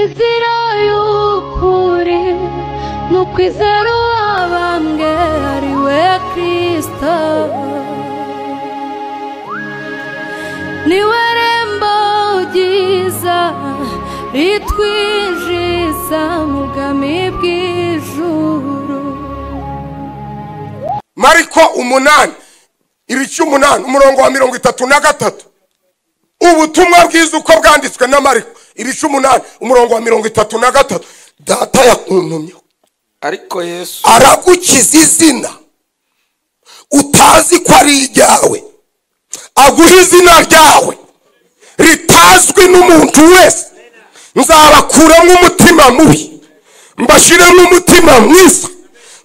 inzira y'ukuri n'ukwizera abambwe ari we Kristo niwe rembo ryiza ritwinjiza mu bwami bw'ijuru. Mariko 8:8 umurongo wa 33. Ubutumwa bwiza uko bwanditswe na Mariko 8 umurongo wa 33. Data yakuntumye ariko Yesu aragukiza izina utazi ko ari iryawe, aguha izina ryawe ritazwi n'umuntu wese. Nzabakuramo umutima mubi mbashiremo umutima mwiza,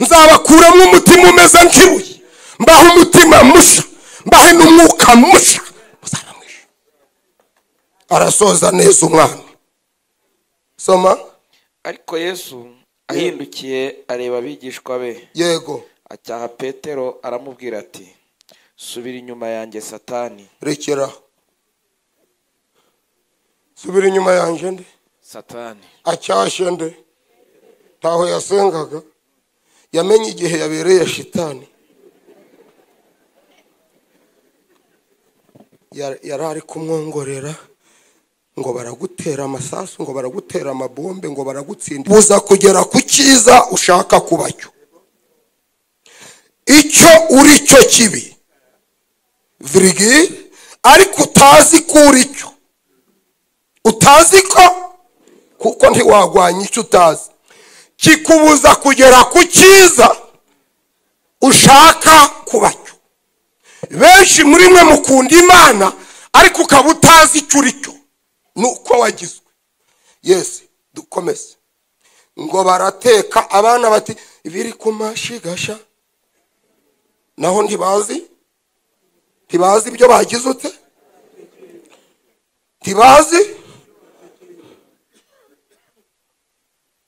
nzabakuramo umutima umeze nk'ibuye mbaha umutima musha, mbahe n'umwuka musha. Arasoza neza umwana. Soma. ariko Yesu ahindukiye areba abigishwa be, Yego. acyaha Petero aramubwira ati subira inyuma yanjye Satani. Rekera. Subira inyuma yanjye nde? Satani. Acyashe nde? Taho yasengaga yamenye igihe yabereye shitani. Yarari kumwongorera ngo baragutera amasasu, ngo baragutera amabombe, ngo baragutsinda. Buza kugera ku cyiza ushaka kubacyo. Icyo uri cyo kibi virigi, ariko utazi ko uri cyo. Utazi ko kuko ntiwagwanya icyo utazi. Kikubuza kugera ku cyiza ushaka kubacyo. Benshi muri mwe mukunda Imana ariko ukaba utazi icyo uri cyo nuko wagizwe. Yes, dukomeze. Ngo barateka abana bati ibiri kumashigasha, naho ntibazi ibyo bagize ute, ntibazi.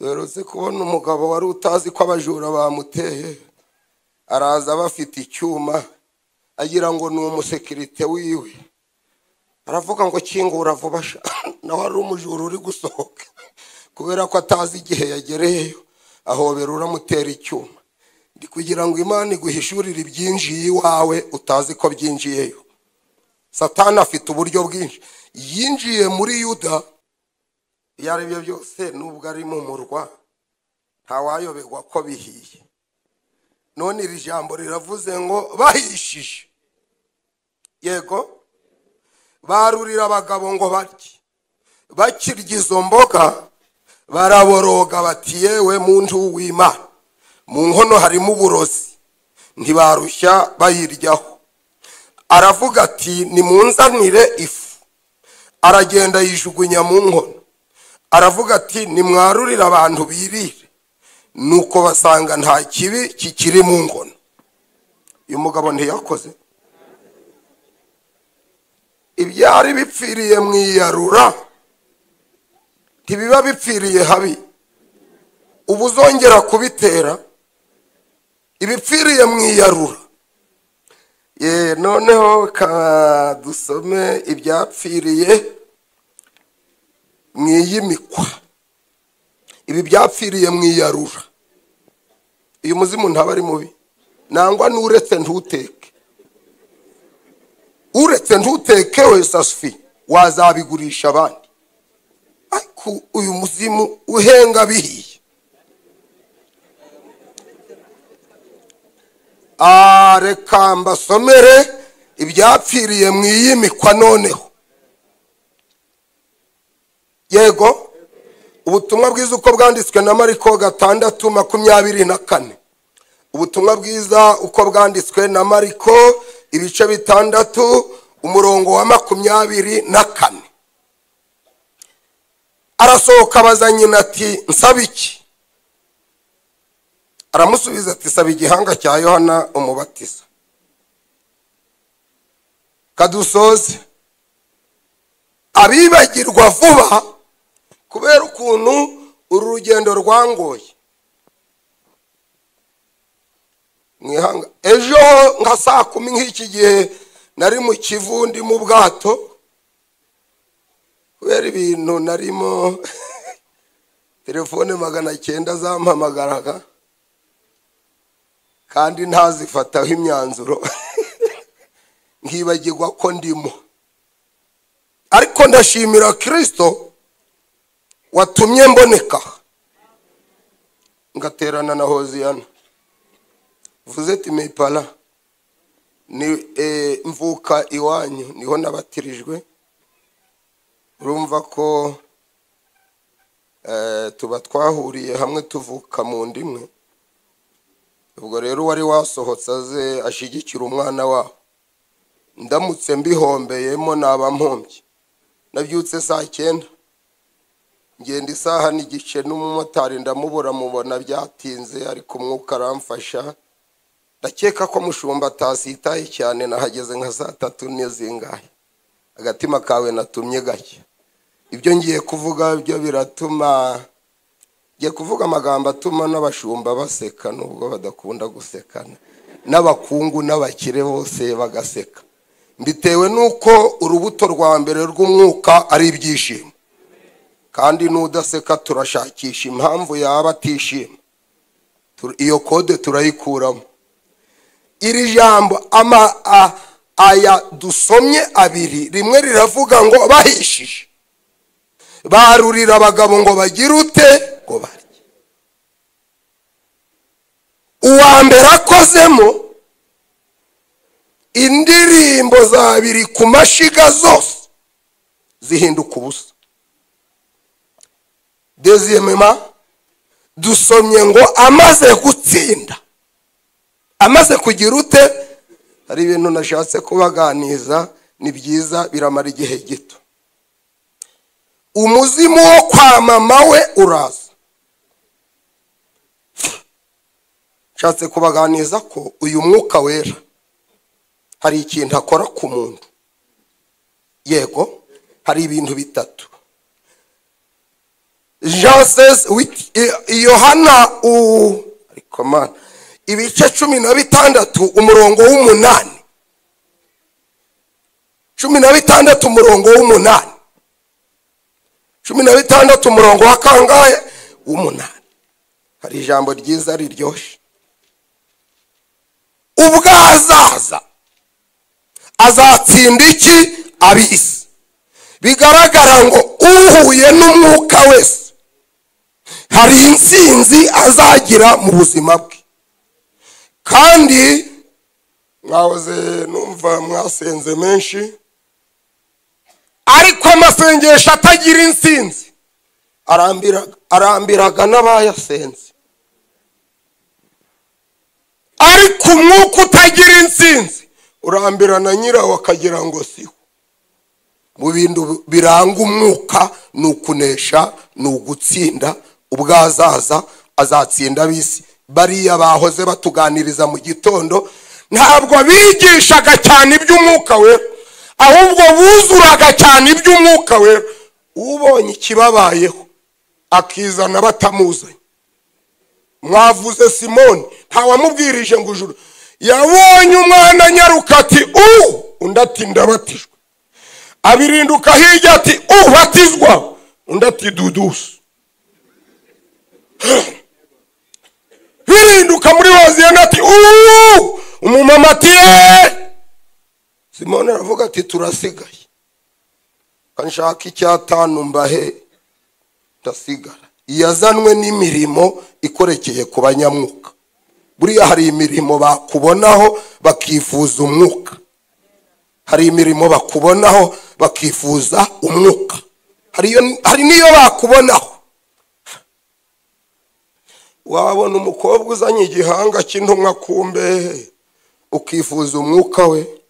Werutse kubona umugabo wari utazi ko abajura bamuteye, araza bafite icyuma agira ngo ni umusekirite wiwe, aravuga ngo kingura vuba sha. Naho ari umujura uri gusohoka kubera ko atazi igihe yagereyeyo, ahobera uramutera icyuma. Ndi kugira ngo Imana iguhishurire ibyinjiye iwawe utazi ko byinjiyeyo. Satani afite uburyo bwinshi. Yinjiye muri Yuda, yarebye byose nubwo ari mu murwa ntawayoberwa ko bihiye. None iri jambo riravuze ngo bahishije. Yego. Barurira abagabo ngo barye, bakirya izo mboga baraboroga bati yewe muntu w'Imana, mu nkono harimo uburozi. Ntibarushya bayiryaho. Aravuga ati nimunzanire ifu. Aragenda yijugunya mu nkono. Aravuga ati nimwarurira abantu birire. Nuko basanga nta kibi kikiri mu nkono. Uyu mugabo ntiyakoze. Ibyari bipfiriye mu iyarura ntibiba bipfiriye habi. Ubuzongera kubitera ibipfiriye mu iyarura. Noneho dusome ibyapfiriye mu iyimikwa. Ibi byapfiriye mu iyarura. Uyu muzimu ntaba ari mubi. Nangwa n'uretse ntuteke. Uretse ntuteke we sasfi wazabigurisha abandi. Ariko uyu muzimu uhenga bihiye. Reka mbasomere ibyapfiriye mu iyimikwa noneho. Yego. Ubutumwa bwiza uko bwanditswe na Mariko 6:24. Ubutumwa bwiza uko bwanditswe na Mariko ibice 6 umurongo wa 24. Arasohoka abaza nyina ati nsaba iki? Aramusubiza ati saba igihanga cya Yohana umubatiza. Kadusoze. Abibagirwa vuba kubera ukuntu uru rugendo rwangoye. Mwihanga ejo nka saa 10 nk'iki gihe nari mu kivundi mu bwato kubera ibintu narimo telefone 900 zampamagaraga kandi ntazifataho imyanzuro nkibagirwa ko ndimo. Ariko ndashimira Kristo watumye mboneka ngaterana na Hoziyana. Vous êtes mes parents ni mvuka iwanyu niho nabatirijwe. Urumva ko tuba twahuriye hamwe tuvuka mu ndimwe. Ubwo rero wari wasohotse aze ashigikira umwana wawe. Ndamutse mbihombeyemo naba mpombye. Nabyutse saa 9 ngenda isaha n'igice n'umumotari ndamubura mubona byatinze ariko umwuka aramfasha. Ndakeka ko mushumba atasitaye cyane nahageze nka saa 3 n'izingahe. Agatima kawe natumye gake. Ibyo ngiye kuvuga byo biratuma ngiye kuvuga amagambo atuma n'abashumba baseka nubwo badakunda gusekana. N'abakungu n'abakire bose bagaseka. Mbitewe nuko urubuto rwa mbere rw'umwuka ari ibyishimo. Kandi nudaseka turashakisha impamvu yaba atishima. Iyo kode turayikuramo. Iri jambo aya dusomye abiri rimwe riravuga ngo bahishije. Barurira abagabo ngo bagire ute ngo barye. Uwa mbere akozemo indirimbo zabiri ku mashiga zose zihinduka ubusa. Deuxièmement dusomye ngo amaze gutsinda, amaze kugira ute. Hari ibintu nashatse kubaganiza ni byiza biramara igihe gito. Umuzimu wo kwa mama we uraza. Nshatse kubaganiza ko uyu mwuka wera hari ikintu akora ku muntu. Yego hari ibintu bitatu. Jean 16 Yohana ariko man ibice 16 umurongo w'8. 16 umurongo w'8. 16 umurongo wa kangahe w'8. Hari ijambo ryiza riryoshye. Ubwazaza azatsinda iki abisi. Bigaragara ngo uhuye n'umwuka wese hari insinzi azagira mu buzima bwe. Kandi mwahoze numva mwasenze menshi ariko amasengesho atagira insinzi arambiraga n'abayasenze. Ariko umwuka utagira insinzi urambirana nyirawo akagira ngo siho. Mu bintu biranga umwuka nukunesha nugutsinda. Ubwazaza azatsinda bisi. Bariya bahoze batuganiriza mu gitondo ntabwo bigishaga cyane iby'umwuka we, ahubwo buzuraga cyane iby'umwuka we. Ubonye ikibabayeho akizana batamuzanye. Mwavuze Simoni ntawamubwirije ngo ujuru yabonye umwana nyaruka ati undi ati ndabatijwe. Abirinduka hirya ati batizwa. Undi ati dudusu. Birinduka muri Hoziyana ati umumama ati Simoni aravuga ati turasigaye. Kanshaka icyatanu mbahe ndasigara. Yazanwe n'imirimo ikorekeye ku banyamwuka. Buriya hari imirimo bakubonaho bakifuza umwuka. Hari imirimo bakubonaho bakifuza umwuka. Hari niyo bakubonaho. Wabona umukobwa uzanye igihanga cy'intumwa kumbe ukifuza umwuka we.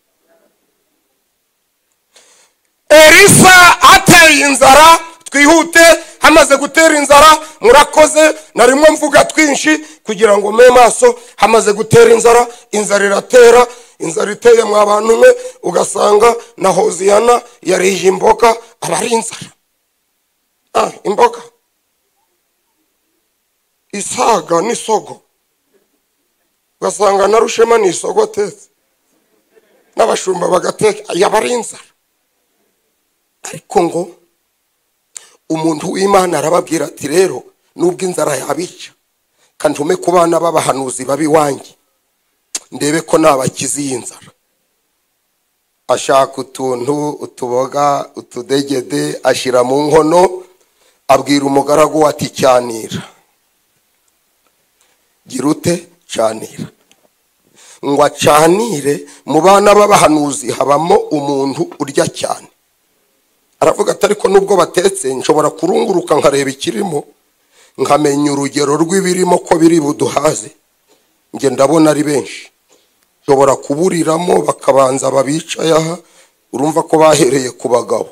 Elisa ateye inzara. Twihute hamaze gutera inzara. Murakoze narimo mvuga twinshi kugira ngo me maso. Hamaze gutera inzara, inzara iratera. Inzara iteye mu abantu mwe ugasanga na Hoziyana yarije imboga abari inzara. Imboga isaga n'isogo. Ugasanga na Rushema n'isogo tetse. N'abashumba bagateka yabari inzara. Ariko ngo umuntu w'Imana arababwira ati rero nubwo inzara yabica kantume ku bana b'abahanuzi babi wanjye ndebe ko nabakiza iyi nzara. Ashaka utuntu, utuboga, utudegede ashira mu nkono, abwira umugaragu ati cyanira. Girute canira. Ngo acanire, mu bana b'abahanuzi habamo umuntu urya cyane. Aravuga ati ariko nubwo batetse nshobora kurunguruka nkareba ikirimo, nkamenya urugero rw'ibirimo ko biri buduhaze. Nge ndabona ari benshi. Nshobora kuburiramo bakabanza babicaye aha, urumva ko bahereye ku bagabo.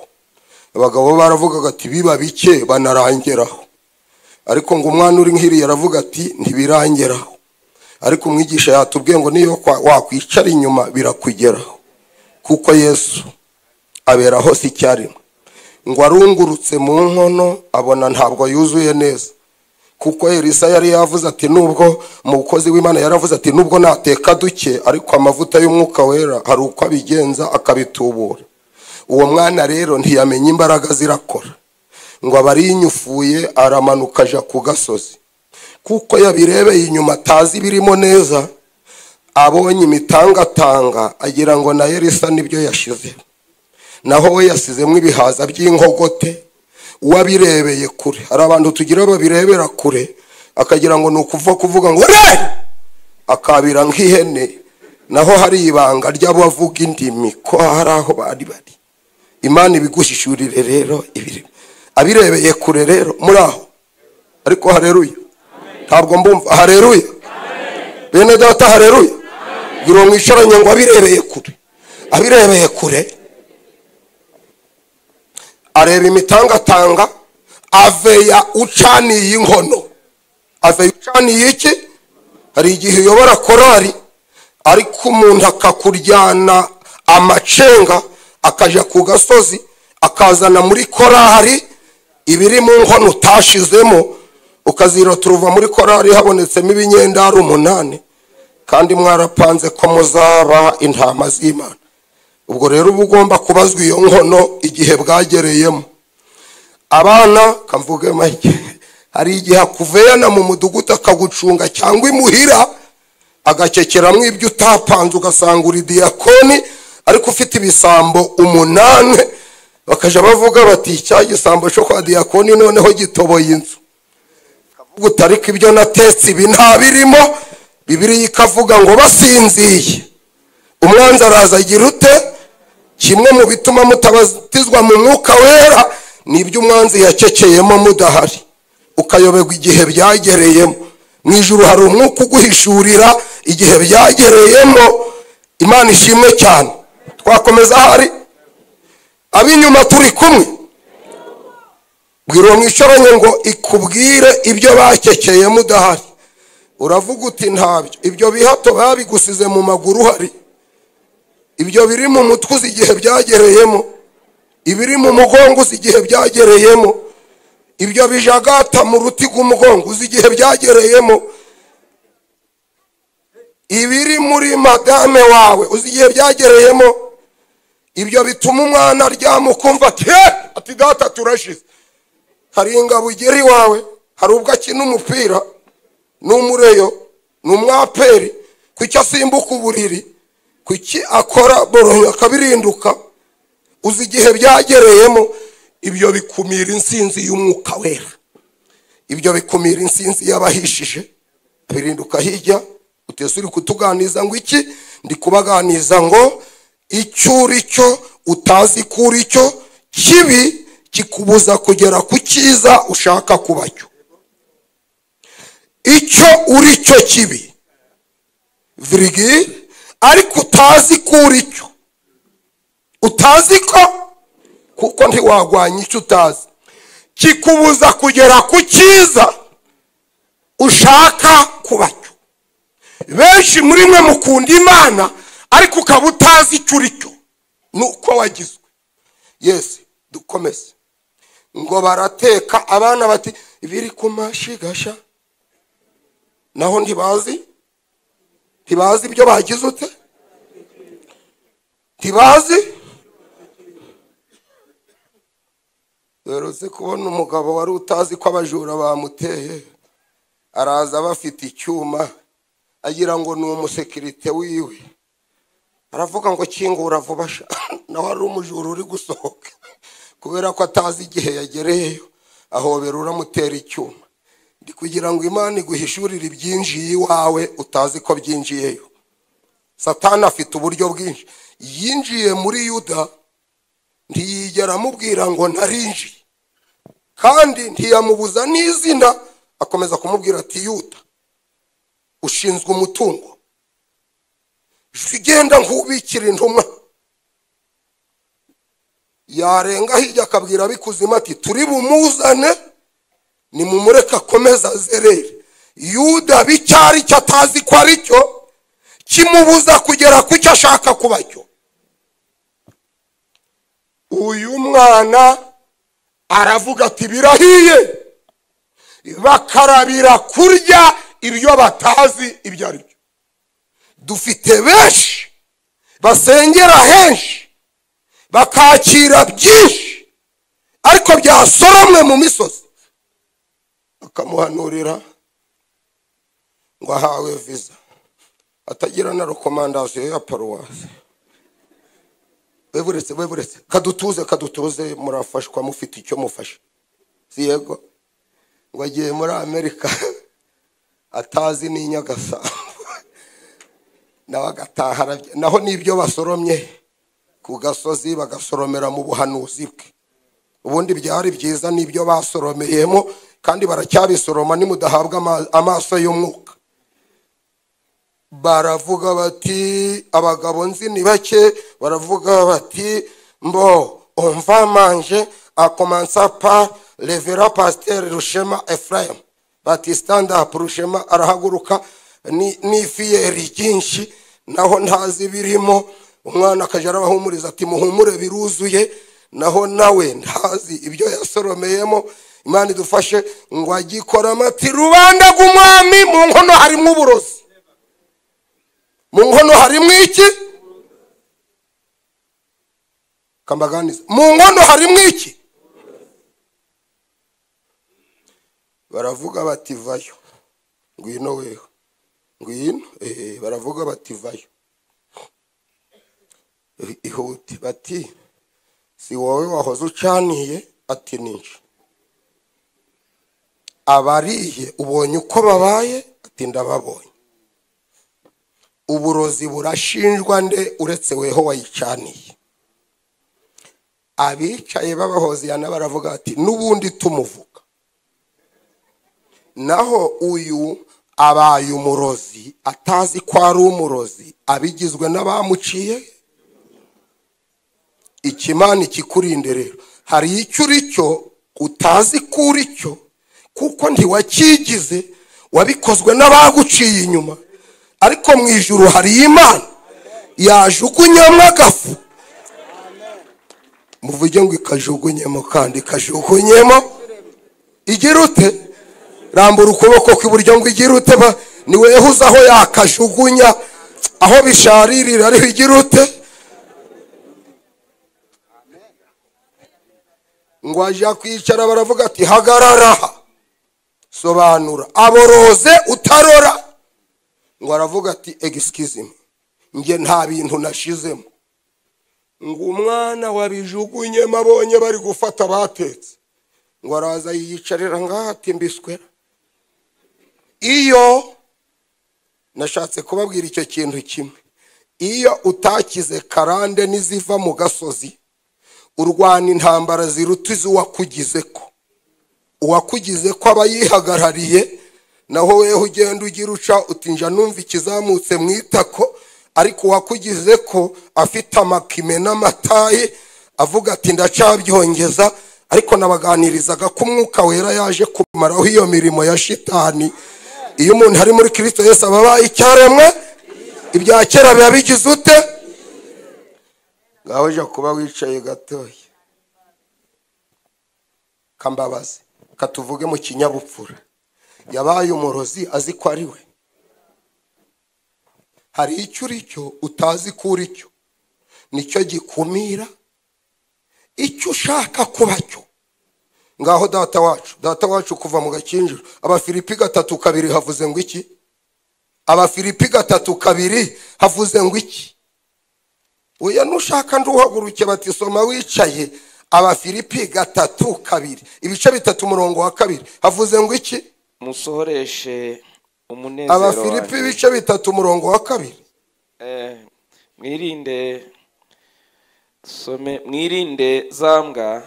Abagabo baravugaga ati biba bike banarangeraho. Ariko ngo umwana uri nk'iri yaravuga ati ntibirangeraho. Ariko umwigisha yatubwiye ngo niyo wakwicara inyuma birakugeraho, kuko Yesu abera hose icyarimwe. Ngo arungurutse mu nkono abona ntabwo yuzuye neza, kuko Elisa yari yavuze ati nubwo umukozi w'Imana yaravuze ati nubwo nateka duke ariko amavuta y'umwuka wera hari uko abigenza akabitubura. Uwo mwana rero ntiyamenye imbaraga zirakora, ngo abarinyufuye aramanuka aja ku gasozi, kuko yabirebeye inyuma atazi birimo neza. Abonye imitangatanga agira ngo na Elisa nibyo yashize, naho we yasizemo ibihaza by'inkogote. Uwabirebeye kure, hari abantu tugira babirebera kure akagira ngo nukuva kuvuga ngo re akabira nk'ihene, naho hari ibanga ry'abavuga indimi ko hari aho bari. Imana ibigushishurire rero ibiri abirebeye kure rero muri aho. Ariko haleluya, ntabwo mbumva haleluya, bene data haleluya. Biro mwisharanye ngo abirebeye kure, abirebeye kure areba imitangatanga, aveya ucaniye inkono. Aveya ucaniye iki? Hari igihe uyobora korari ariko umuntu akakuryana amacenga akaja ku gasozi akazana muri korari ibiri mu nkono utashizemo, ukazira turuva muri korari habonetsemo ibinyendaro 8 kandi mwarapanze ko muzaba intama z'Imana. Ubwo rero ugomba kubazwa iyo nkono igihe bwagereyemo. Abana kamvuge make, hari igihe akuveyana mu mudugudu akagucunga cyangwa imuhira agakekeramo ibyo utapanze, ugasanga uri diakoni ariko ufite ibisambo 8, bakaja bavuga bati cya gisambo cyo kwa diakoni noneho gitoboye inzu. Kavuga utariko ibyo natetse ibi nta birimo. Bibiliya ikavuga ngo basinziye umwanzi araza agira ute? Kimwe mu bituma mutabatizwa mu mwuka wera nibyo umwanzi yakekeyemo mudahari, ukayoberwa igihe byagereyemo. Mu ijuru hari umwuka uguhishurira igihe byagereyemo. Imana ishimwe cyane. Twakomeza hari abinyuma turi kumwe. Bwira mwisharanye ngo ikubwire ibyo bakekeye mudahari. Uravuga uti ntabyo, ibyo bihato babigusize mu maguru hari, ibyo biri mu mutwe uzi igihe byagereyemo, ibiri mu mugongo uzi igihe byagereyemo, ibyo bijagata mu ruti rw'umugongo uzi igihe byagereyemo, ibiri muri madame wawe uzi igihe byagereyemo, ibyo bituma umwana aryama ukumva ati data turashize. Hari ingabo ugeri wawe, hari ubwo akina umupira n'umureyo n'umwaperi, kuki asimbuka uburiri, kuki akora boro akabirinduka, uzi igihe byagereyemo. Ibyo bikumira insinzi y'umwuka wera, ibyo bikumira insinzi y'abahishije. Birinduka hirya utese uri kutuganiza ngo iki? Ndi kubaganiza ngo icyuri cyo utazi kuri cyo kibi kikubuza kugera ku cyiza ushaka kubacyo. Icyo uri cyo kibi virigi ariko utazi kuri cyo, utazi ko kuko ntiwagwanya icyo utazi, kikubuza kugera ku cyiza ushaka kubacyo. Benshi muri mwe mukunda Imana ariko ukaba utazi icyo uri cyo nuko wagizwe. Yes, dukomeze. Ngo barateka abana bati biri ku mashigasha, naho ntibazi ibyo bagize ute? Ntibazi. duherutse kubona umugabo wari utazi ko abajura bamuteye, araza bafite icyuma agira ngo ni umusekirite wiwe, aravuga ngo kingura vuba sha. naho ari umujura uri gusohoka kubera ko atazi igihe yagereyeyo, ahobera uramutera icyuma. Ndi kugira ngo Imana iguhishurire ibyinjiye iwawe utazi ko byinjiyeyo. Satani afite uburyo bwinshi. Yinjiye muri Yuda ntiyigera amubwira ngo narinjiye, kandi ntiyamubuza n'izina, akomeza kumubwira ati Yuda ushinzwe umutungo, genda nkubikira intumwa. Yarenga hirya akabwira abikuzima ati turi bumuzane nimumureka akomeza azerere. Yuda bicyari cyo atazi ko ari cyo kimubuza kugera ku cyo ashaka kuba cyo. Uyu mwana aravuga ati birahiye, bakarabira kurya ibyo batazi ibyo ari byo. Dufite benshi basengera henshi bakakira byinshi, ariko byasoromwe mu misozi. Akamuhanurira ngo ahawe visa, atagira na rekomandasiyo ya paruwasi. Weburetse kadutuze murafashwa mufite icyo mufasha. Si yego ngo agiye muri Amerika atazi n'Inyagasabo nawe agataha, naho n'ibyo basoromye ku gasozi bagasoromera mu buhanuzi bwe. Ubundi byari byiza n'ibyo basoromeyemo, kandi baracyabisoroma nimudahabwa amaso y'umwuka. Baravuga bati abagabo nzi ni bake, baravuga bati mbo on va manger à commencer par le vera pasteur Rushema Ephraim bati stand up. Rushema arahaguruka ni fiyeri ryinshi, naho ntazi birimo. Umwana akajara bahumuriza ati muhumure biruzuye, naho nawe ntazi ibyo yasoromeyemo. Imana idufashe ngo agikora amati rubanda rw'umwami mu nkono harimo uburozi. Mu nkono harimo iki? Kambaganiza, mu nkono harimo iki? Baravuga bati vayo, ngwino weho, ngwino. Baravuga bati vayo, ihute. Bati si wowe wahoze ucaniye? Ati ninje. Abariye ubonye uko babaye? Ati ndababonye. Uburozi burashinjwa nde uretse weho wayicaniye? Abicaye b'abahoziyana baravuga ati n'ubundi tumuvuga. Naho uyu abaye umurozi atazi ko ari umurozi, abigizwe n'abamuciye. Ikimana kikurinde rero, hari icyo uri cyo utazi ko uri cyo, kuko ntiwakigize, wabikozwe n'abaguciye inyuma. Ariko mu ijuru hari Imana yajugunyemo agafu. Muvuge ngo ikajugunyemo, kandi ikajugunyemo. Igira ute? Rambura ukuboko kw'iburyo ngo igira ute? Ni wewe uzaho yakajugunya aho bisharirira, ariho igira ute? Ngo aje kwicara, baravuga ati hagarara, sobanura. Aboroze utarora. Ngo aravuga ati excuse me, nge nta bintu nashizemo. Ngo umwana wabijugunyemo abonye bari gufata batetse, ngo araza yiyicarira ngaha ati mbiswera. Iyo nashatse kubabwira icyo kintu kimwe, iyo utakize karande niziva mu gasozi, urwana intambara ziruta izuwakugize ko. Uwakugize ko aba yihagarariye, naho weho ugenda ugira uca utinja numva ikizamutse mu itako. Ariko uwakugize ko afite amakime n'amataye avuga ati ndacabyongeza. Ariko nabaganirizaga ko umwuka wera yaje kumaraho iyo mirimo ya shitani. Iyo umuntu ari muri Kristo Yesu aba icyaremwe, ibya kera biba bigize ute? Ngaho je kuba wicaye gatoya, kambabaze katuvuge mu kinyabupfura. Yabaye umurozi azi ko ari we. Hari icyo uri cyo utazi ko uri cyo, nicyo gikumira icyo ushaka kuba cyo. ngaho data wacu kuva mu gakinjiro. Abafilipi 3:2 havuze ngo iki? Abafilipi 3:2 havuze ngo iki? Oya nushaka nduhaguruke bati soma wicaye. Abafilipi 3:2 ibice 3:2 havuze ngo iki? musohoreshe umunezero. Abafilipi ibice 3:2 mwirinde zambwa,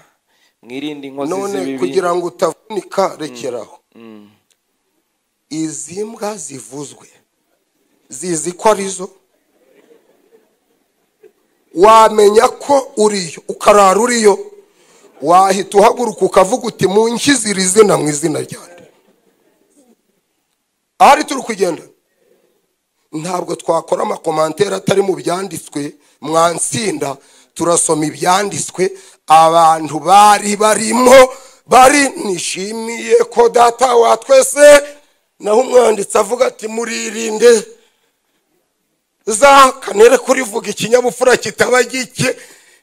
mwirinde inkozi z'ibibi. None kugira ngo utavunika rekeraho. Izi mbwa zivuzwe zizi ko arizo, wamenya ko uriyo ukarara uriyo, wahita uhaguruka ukavuga uti munkizira izina mu izina ryanjye. Ahari turi kugenda ntabwo twakora amakomantere atari mu byanditswe, mwansinda turasoma ibyanditswe. Abantu bari barimo nishimiye ko data wa twese, naho umwanditsi avuga ati muririnde za kanere kurivuga ikinyabupfura kitaba gike.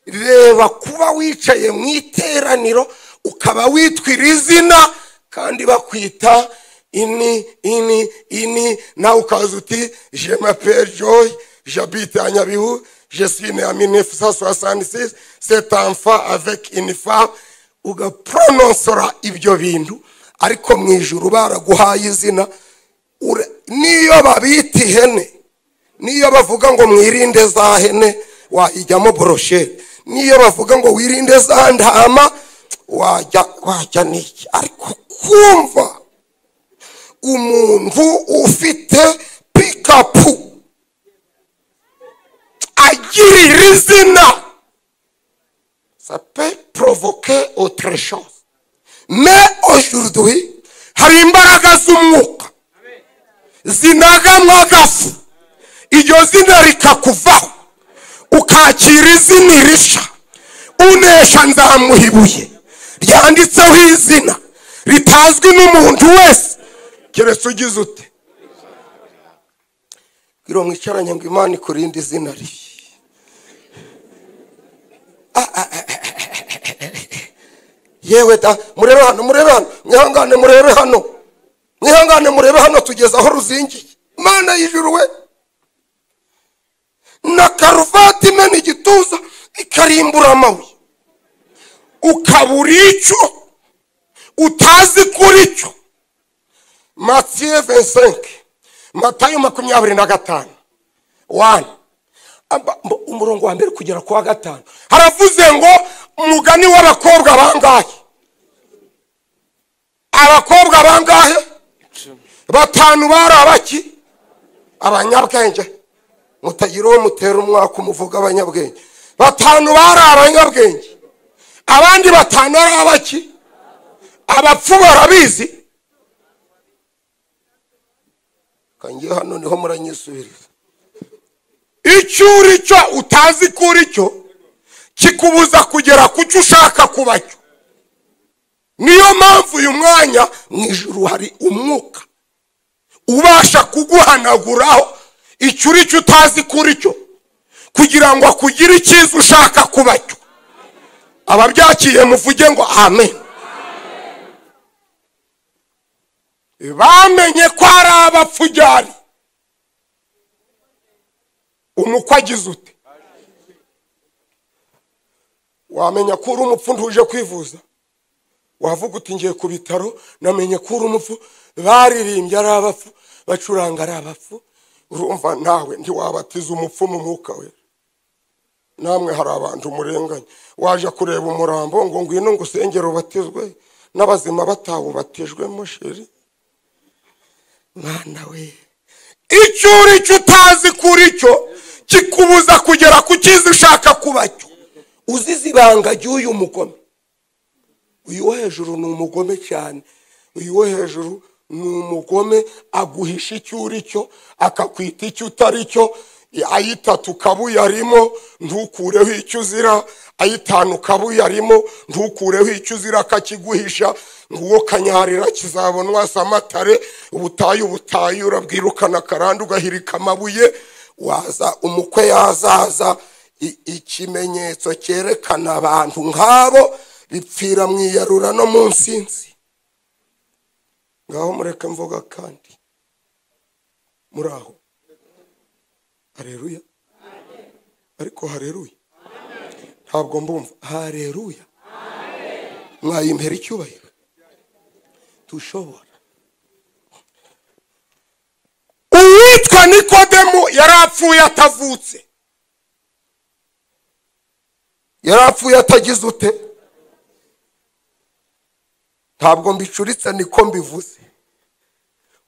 Reba kuba wicaye mu iteraniro ukaba witwira izina kandi bakwita ini nawe ukaza uti je m'appelle Joy, j'habite à Nyabihu, je suis né en 1966, cet enfant avec une femme. Ugaprononcera ibyo bintu, ariko mu ijuru baraguhaye izina. Niyo babita ihene, niyo bavuga ngo mwirinde za hene, wajyamo brochette. Niyo bavuga ngo wirinde za ntama, wajya niki. Ariko kumva umuntu ufite pikapu agirira izina, ça peut provoquer autre chose. Mais aujourd'hui hari imbaraga z'umwuka zinagamwa agafu, iryo zina rikakuvaho ukakira izina irisha. Unesha nzamuhibuye ryanditseho izina ritazwi n'umuntu wese keretse ugize ute. Bwira mwicaranye ngo Imana ikurinde izina ribi. Yewe da murebe hano, mwihangane murebe hano tugeze aho ruzingiye. Imana y'ijuru we, na karuvati imena igituza ikarimbura amabuye, ukabura icyo utazi kuri cyo. Matthieu 25, Matayo 25 umurongo wa mbere kugera kwa 5 haravuze ngo umugani w'abakobwa bangahe? Abakobwa bangahe? 5 bari abaki? Abanyabwenge. Mutagira uwo mutera umwaka umuvuga abanyabwenge. 5 bari abanyabwenge, abandi 5 ari abaki? Abapfu barabizi. Kangiye hano niho muranyisubiriza. Icyo uri cyo utazi kuri cyo kikubuza kugera ku cyo ushaka kuba cyo. Niyo mpamvu uyu mwanya mu ijuru hari umwuka ubasha kuguhanaguraho icyo uri cyo utazi kuri cyo, kugira ngo akugire icyiza ushaka kuba cyo. Ababyakiye muvuge ngo amen. Bamenye ko ari abapfujyari. Umukwe agize ute? Wamenya ko uri umupfu ntuje kwivuza, wavuga uti ngiye ku bitaro, namenye ko uri umupfu. Baririmbye ari abapfu, bacuranga ari abapfu. Urumva nawe ntiwabatiza umupfu mu mwuka we. Namwe hari abantu murenganya, waje kureba umurambo ngo ngwino ngo usengere ubatizwe, n'abazima batawubatijwe musheri. Mwana we, icyo uri cyo utazi kuri cyo kikubuza kugera ku cyiza ushaka kuba cyo. Uzize ibanga ry'uyu mugome. Uyu wo hejuru ni umugome cyane. Uyu wo hejuru ni umugome, aguhisha icyo uri cyo, akakwita icyo utari cyo. Ayitatu kabuye arimo ntukureho icyo uzira, ayitanu kabuye arimo ntukureho icyo uzira, akakiguhisha. Nguwo kanyarira kizabonwa samatare, ubutayu urabwirukana karandi ugahirika amabuye. Waza umukwe yazaza, ikimenyetso cyerekana abantu nk'abo bipfira mu iyarura no mu nsinzi. Ngaho mureke mvuga kandi muraho. Haleluya. Ariko haleluya. Ntabwo mbumva haleluya. Mwayimpera icyubahiro. Tushobora. Uwitwa Nikodemu yarapfuye atavutse. Yarapfuye atagize ute? Ntabwo mbicuritse niko mbivuze.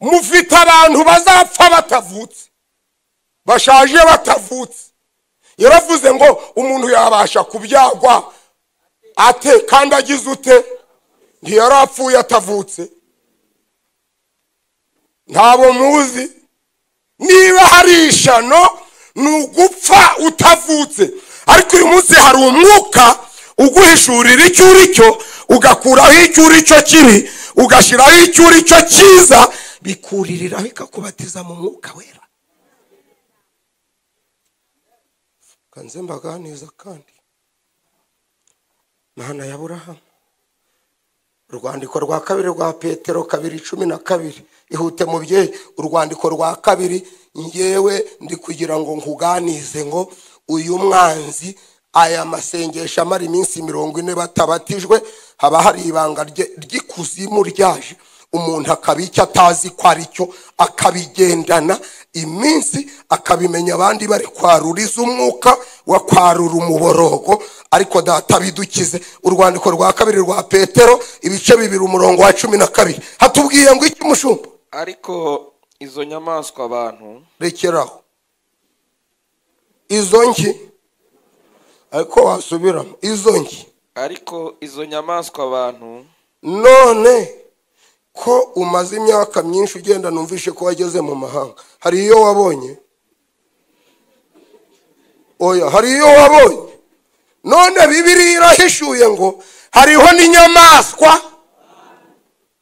Mufite abantu bazapfa batavutse, bashaje batavutse. Yaravuze ngo umuntu yabasha kubyagwa ate kandi agize ute? Ntiyarapfuye atavutse. Ntabo muzi niba hari ishano nugupfa utavutse. Ariko uyu munsi hari umwuka uguhishurira icyo uri cyo, ugakuraho icyo uri cyo kibi, ugashiraho icyo uri cyo cyiza, bikuririraho ikakubatiza mu mwuka wera. Kanze mbaganiza kandi Mana ya Aburahamu, urwandiko rwa kabiri rwa Petero 2:12. Ihute mubyeyi, urwandiko rwa kabiri. Ngewe ndi kugira ngo nkuganize ngo uyu mwanzi aya masengesho amara iminsi 40 batabatijwe, haba hari ibanga ry'ikuzimu ryaje. Umuntu akabicya atazi ko ari cyo, akabigendana iminsi, akabimenya abandi bari kwaruriza umwuka wa kwarura umuborogo. Ariko data bidukize. Urwandiko rwa kabiri rwa Petero ibice 2:12 hatubwiye ngo iki mushumba? Ariko izo nyamaswa abantu, rekeraho izo nki, ariko wasubiramo izo nki. ariko izo nyamaswa abantu, none ko umaze imyaka myinshi ugenda, numvishe ko wageze mu mahanga, hari iyo wabonye? Oya, hari iyo wabonye? None Bibiliya irahishuye ngo hariho n'inyamaswa.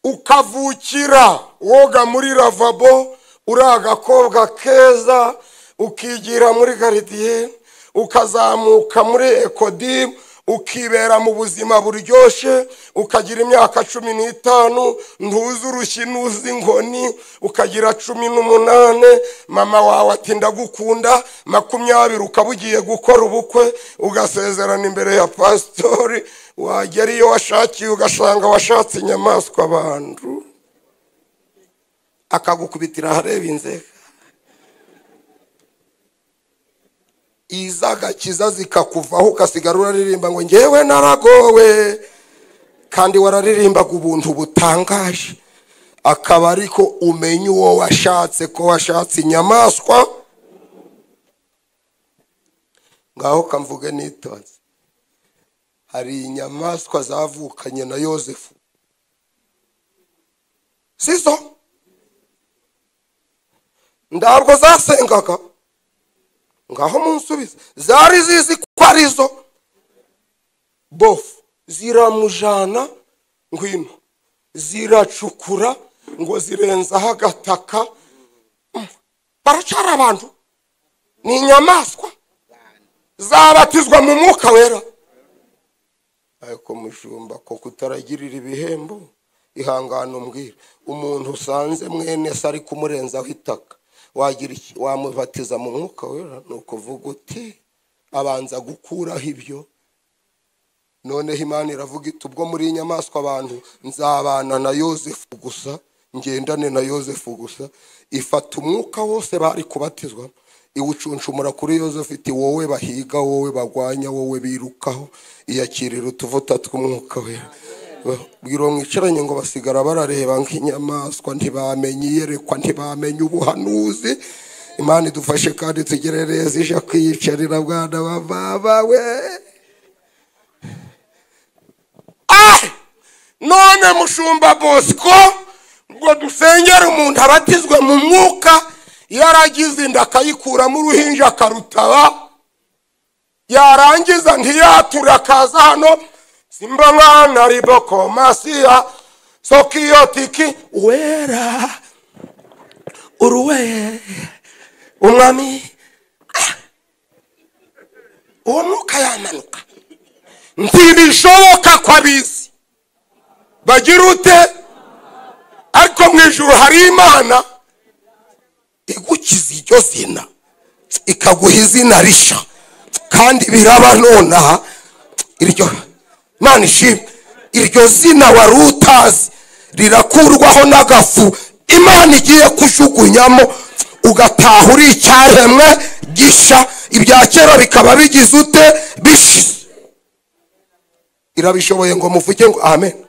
Ukavukira woga muri lavabo, uragakobwa keza, ukigira muri gardien, ukazamuka muri Ecodim, ukibera mu buzima buryoshe, ukagira imyaka 15, ntuzi urushyi nuzi inkoni, ukagira 18, mama wawe ati ndagukunda, 20 ukabugiye gukora ubukwe, ugasezerana imbere ya pastori, wagera iyo washakiye ugasanga washatse inyamaswa abantu, akagukubitira hareba inzega. Izaga kiza zikakuvaho ukasigara uraririmba ngo ngewe naragowe, kandi wararirimbaga ubuntu butangaje. Akaba ariko umenye uwo washatse ko washatse inyamaswa. Ngaho kamvuge nitonze. Hari inyamaswa zavukanye na Yosefu, sizo? Ntabwo zasengaga. Ngaho munsubize, zari zizi ko arizo. Bofu ziramujana ngwino, ziracukura ngo zirenzaho agataka. Baracara abantu, ni inyamaswa zabatizwa mu mwuka wera. Ariko mushumba ko kutaragirira ibihembo, ihangano mbwira umuntu usanze mwene se ari kumurenzaho itaka, wagira iki? Wamubatiza mu mwuka wera? Nuko vuga uti abanza gukuraho ibyo. Noneho Imana iravuga iti ubwo muri inyamaswa abantu nzabana na Yosefu gusa, ngendane na Yosefu gusa. Ifata umwuka wose bari kubatizwa, iwucuncumura kuri Yosefu iti wowe bahiga, wowe bagwanya, wowe birukaho, iyakirira utuvuta tw'umwuka wera. Bwiro mwicaranye ngo basigara barareba nk'inyamaswa, ntibamenye iyerekwa, ntibamenye ubuhanuzi. Imana idufashe kandi tugerereze ije kwiyicarira bwana wa baba we. None mushumba Bosco ngo dusengere umuntu abatizwe mu mwuka, yaragize inda akayikuramo uruhinja akarutaba, yarangiza ntiyatura akaza hano simba mwana riboko masia sokiyotiki wera uruwe umwami. Uwo mwuka yamanuka. Ntibishoboka ko abizi bagira ute, ariko mu ijuru hari imana igukiza iryo zina ikaguha izina risha, kandi biraba nonaha. Iryo Imana ishimwe, iryo zina wari utazi rirakurwaho n'agafu Imana igiye kujugunyamo, ugataha uri icyaremwe gisha, ibya kera bikaba bigize ute, bishize. Irabishoboye ngo muvuge ngo amen.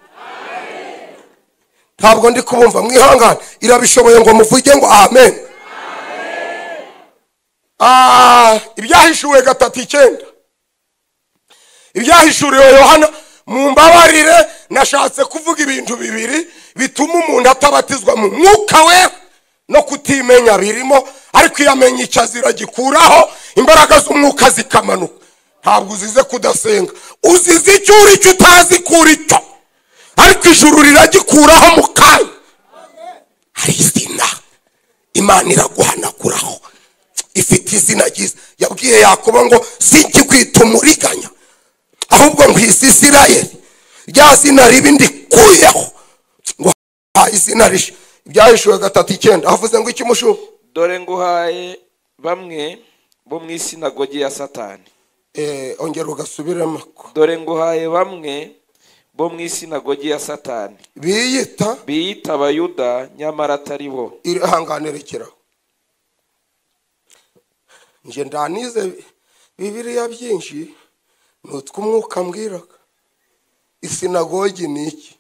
Ntabwo ndi kubumva, mwihangane. Irabishoboye ngo muvuge ngo amen. Ibyahishuwe 3:9, ibyahishuriwe Yohana. Mumbabarire, nashatse kuvuga ibintu bibiri bituma umuntu atabatizwa mu mwuka we no kutimenya birimo, ariko yamenye icyo azira gikuraho imbaraga z'umwuka zikamanuka. Ntabwo uzize kudasenga, uzize icyo uri cyo utazi kuri cyo, ariko ijuru riragikuraho mu kanya. Hari izina Imana iraguhanaguraho, ifite izina ryiza. Yabwiye Yakobo ngo sinki kwita umuriganya, ahubwo nkwise Isirayeli, rya zina ribi ndikuyeho ngo izina risha. Ibyahishuwe 3:9 havuze ngo iki mushu? Dore nguhaye bamwe bo mu isinagogi ya Satani. Ongera ugasubiremo. Dore nguhaye bamwe bo mu isinagogi ya Satani biyita Abayuda nyamara atari bo. Irahanganerekera nje ndanize Bibiliya byinshi, nutwe umwuka mbwiraga. Isinagogi ni iki?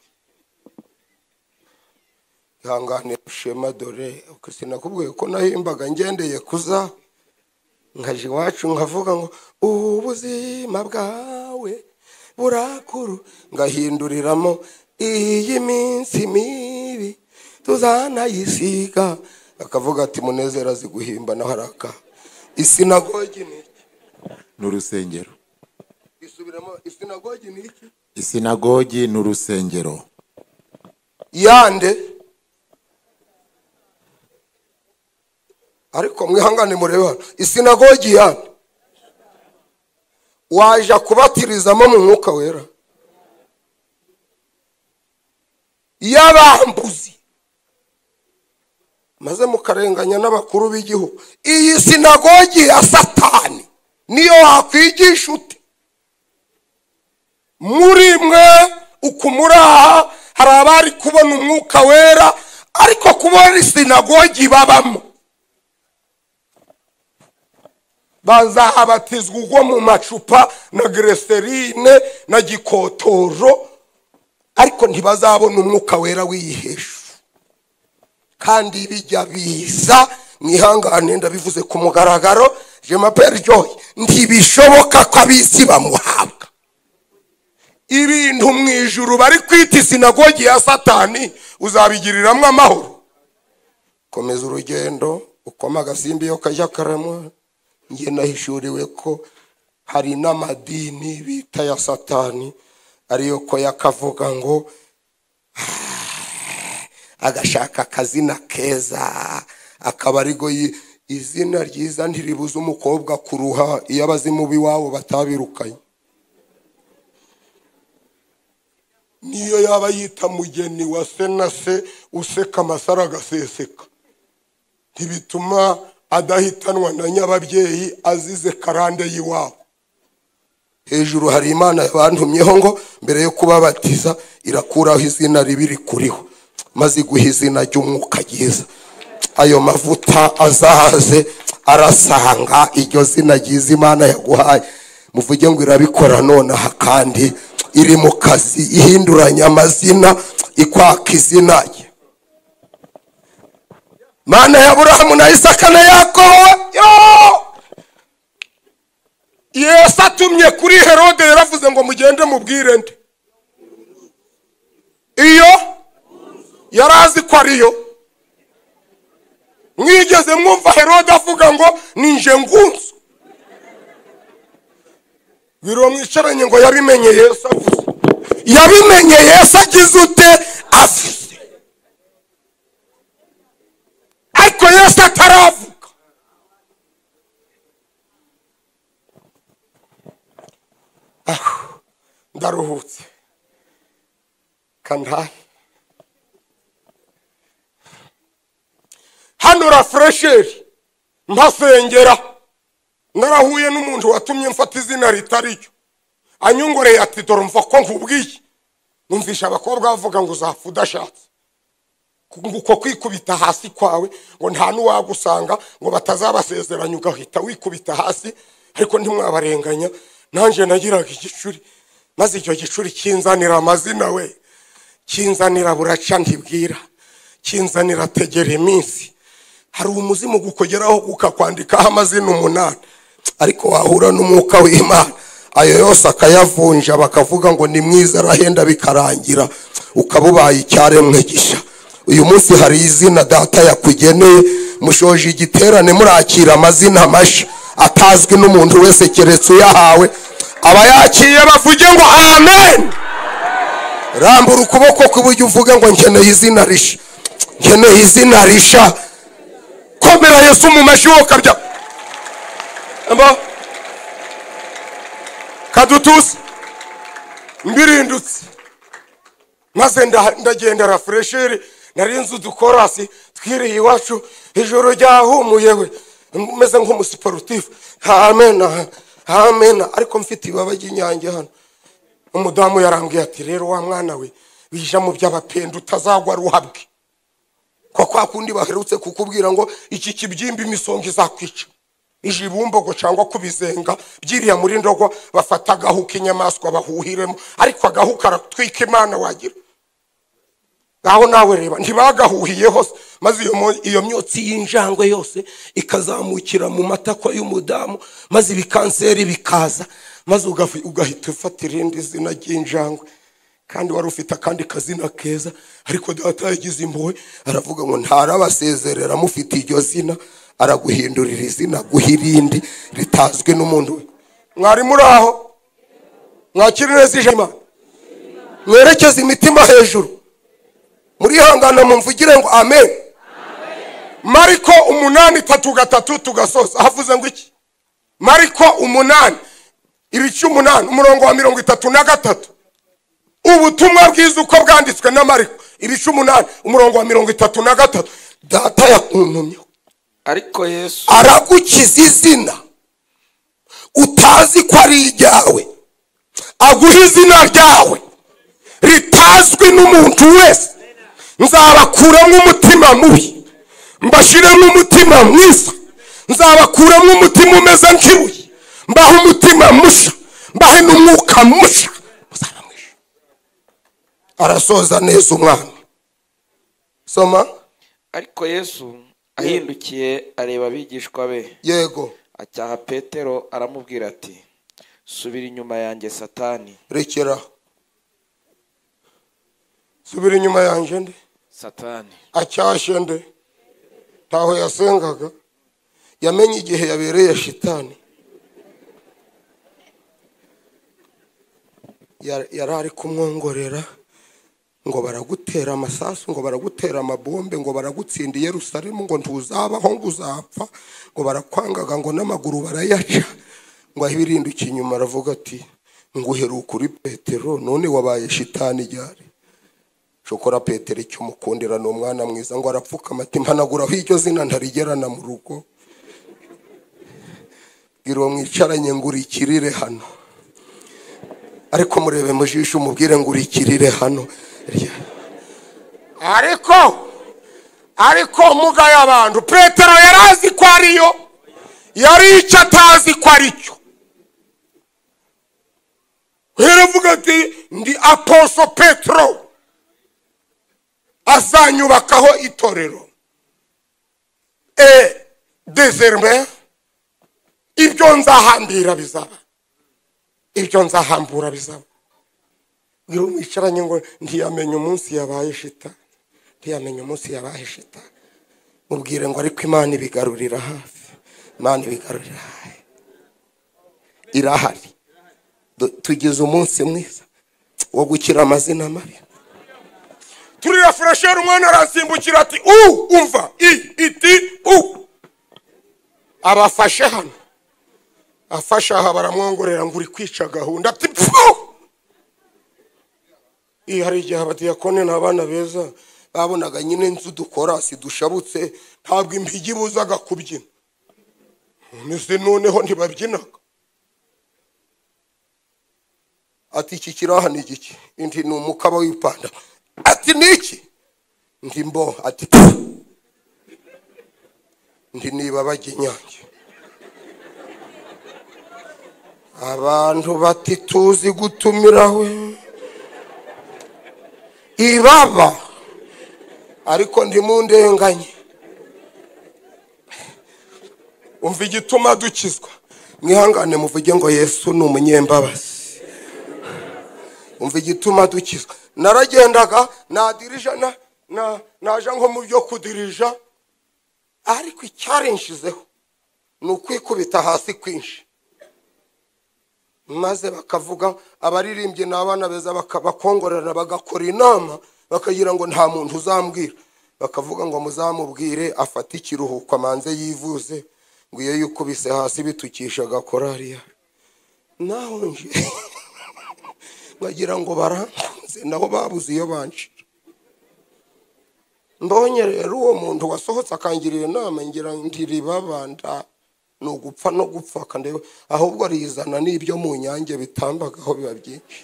Ihangane Shema, dore uko sinakubwiye ko nahimbaga ngendeye kuza nkaje iwacu nkavuga ngo ubuzima bwawe burakuru, ngahinduriramo iyi minsi mibi tuzanayisiga, akavuga ati Munezero azi guhimba na haraka. Isinagogi ni iki? N'urusengero. Isubiramo, isinagogi ni iki? Isinagogi n'urusengero. Yande ariko mwihangane mureba, isinagogi yande waje kubatirizamo mu mwuka wera, y'abambuzi maze mukarenganya n'abakuru b'igihugu. Iyi sinagogi ya Satani niyo wakwigisha ute? Muri mwe ukumuraha hari abari kubona umwuka wera, ariko kubona isinagogi babamo bazahabatizwa ubwo mu macupa na greserine na gikotoro, ariko ntibazabona umwuka wera wiyihesha. Kandi bijya biza, mwihangane ndabivuze ku mugaragaro, je m'appelle Joy, ntibishoboka ko abisi bamuhabwa. Ibintu mu ijuru bari kwita isinagogi ya Satani uzabigiriramwe amahoro. Komeza urugendo ukoma agasimbi yo kajya karamwa. Nge nahishuriwe ko hari n'amadini bita ya Satani, ariyo ko yakavuga ngo agashaka akazina keza, akaba arigo izina ryiza ntiribuza umukobwa kuruha iyo abazimu biwabo batabirukanye. Niyo yaba yita mugeni wa se na se useka amasara agaseseka, ntibituma adahitanwa na nyababyeyi azize karande yiwabo. Hejuru hari Imana yabantumyeho ngo mbere yo kubabatiza irakuraho izina ribiri kuriho, maze iguha izina ry'umwuka ryiza. Ayo mavuta azahaze arasanga iryo zina ryiza Imana yaguhaye. Muvuge ngo irabikora nonaha, kandi iri mu kazi ihinduranya amazina, ikwaka izina rye. Mana ya Aburahamu na Isaka na Yakobo. Yesu atumye kuri Herode yaravuze ngo mugende mubwire nde? Iyo yarazi ko ariyo. Mwigeze mwumva Herode avuga ngo ninje ngunzu? Biro mwicaranye ngo yabimenye Yesu avuze. Yabimenye Yesu agize ute? Avuze. Ariko Yesu ataravuga. Ndaruhutse. kandahe hano rafresheri mpasengera narahuye n'umuntu watumye mfata izina ritari ryo anyongoreye ati dore mva ko nkubwiye numvisha abakobwa bavuga ngo uzapfa udashatse kuko kwikubita hasi kwawe ngo nta n'uwagusanga ngo batazabasezeranya ugahita wikubita hasi ariko ntimwabarenganya nanje nagiraga igicuri maze icyo gicuri kinzanira amazina we kinzanira buraca ntibwira kinzanira tegera iminsi hari umuzimu gukogeraho ukakwandikaho amazina 8 ariko wahura n'umwuka w'Imana ayo yose akayavunja bakavuga ngo ni mwiza arahenda bikarangira ukabubaye icyaremwe gisha uyu munsi hari izina data yakugeneye mushoje igiterane murakira amazina masha atazwi n'umuntu wese keretse uyahawe abayakiye bavuge ngo amen rambura ukuboko kw'iburyo uvuge ngo nkeneye izina risha nkeneye izina risha komera Yesu mu mashoka bya amba kadutusi mbirindutse maze ndagenda rafresheri narinze udukorasi twiriye iwacu ijoro ryahumuye we meze nk'umusiporutifu amen amen ariko mfite ibaba ry'inyange hano umudamu yarambwiye ati rero wa mwana we bija mu by'abapenda utazagwa ruhabwe ko kwa kundi baherutse kukubwira ngo iki kibyimba imisonga izakwica ijibumbogo cyangwa kubizenga byiriya muri ndogo bafata gahuka inyamaswa bahuhiremo ariko agahuka aratwika Imana wagira aho nawe reba ntibagahuhiye hose maze iyo myotsi y'injangwe yose ikazamukira mu matako y'umudamu maze ibikanseri bikaza maze ugahita ufata irindi zina ry'injangwe kandi wari ufite akandi kazina keza ariko data yagize impuhwe aravuga ngo ntarabasezerera mufite iryo zina araguhindurira izina guhirindi ritazwe n'umuntu we mwari muri aho mwakiri neza ijambo mwerekeze imitima hejuru muri hangana mumvugire ngo amen Mariko 8:3 tugasoza havuze ngo iki Mariko 8:8 umurongo wa 33 ubutumwa bwiza uko bwanditswe na Mariko 8 umurongo wa 33 data yakuntumye ariko Yesu aragukiza izina utazi ko ari iryawe aguha izina ryawe ritazwi n'umuntu wese nzabakuramo umutima mubi mbashiremo umutima mwiza nzabakuramo umutima umeze nk'ibuye mbaho umutima musha mbahe n'umwuka musha muzaba mwisha arasoza neza umwana soma ariko Yesu ahindukiye areba abigishwa be yego acyaha Petero aramubwira ati subira inyuma yanjye Satani rekera subira inyuma yanjye nde Satani acyashe nde taho yasengaga yamenye igihe yabereye shitani yarari kumwongorera ngo baragutera amasasu ngo baragutera amabombe ngo baragutsinda Yerusalemu ngo ntuzabaho ngo uzapfa ngo barakwangaga ngo n'amaguru barayaca ngo ahirinduke inyuma aravuga ati nguheruka kuri Petero none wabaye shitani ryari shokora Petero icyo mukundira no mwana mwiza ngo arapfuka amati mpanaguraho iryo zina ntarigerana mu rugo bwiro mwicaranye ngurikirire hano ariko murebe mujisho umubwire ngurikirire hano ariko muga y'abantu Petero yarazi ko ariyo yari icyo atazi ko aricyo heravuga ati ndi Apostle Petero azanyubakaho itorero désormais ibyo nzahambira bizaba ibyo nzahambura bizaba bwiro mwicaranye ngo ntiyamenye umunsi yabaye shita ntiyamenye umunsi yabaye shita mubwire ngo ariko Imana ibigarurira hafi Imana ibigarurira hafi irahari tugize umunsi mwiza wo gukira amazina mabi turi rafresheri umwana arasimbukira ati umva iti abafashe hano afasha aha baramwongorera ngo uri kwica gahunda ati pfu hari igihe abadiyakone n'abana beza babonaga nyine inzu dukora si dushabutse ntabwo impigi buzaga kubyina nese noneho ntibabyinaga ati iki kiraha ni igiki indi ni umukaba w'ipanda ati niki ndi mbo ati ndi niba baginyange abantu bati tuzi gutumirawe ibaba ariko ndi mu ndenganye umva igituma dukizwa mwihangane muvuge ngo Yesu ni umunyembabazi umva igituma dukizwa naragendaga nadirija naja nko mu byo kudirija ariko icyarinshizeho ni ukwikubita hasi kwinshi maze bakavuga abaririmbye n'abana beza bakongorera bagakora inama bakagira ngo nta muntu uzambwira bakavuga ngo muzamubwire afate ikiruhuko amanze yivuze ngo iyo yukubise hasi bitukishaga korariya naho nje bagira ngo baranze naho babuze iyo banshira mbonye rero uwo muntu wasohotse akangirira inama ngira ntiribabanda no gupfa no gupfa kandi ahubwo rizana n'ibyo mu nyange bitambagaho biba byinshi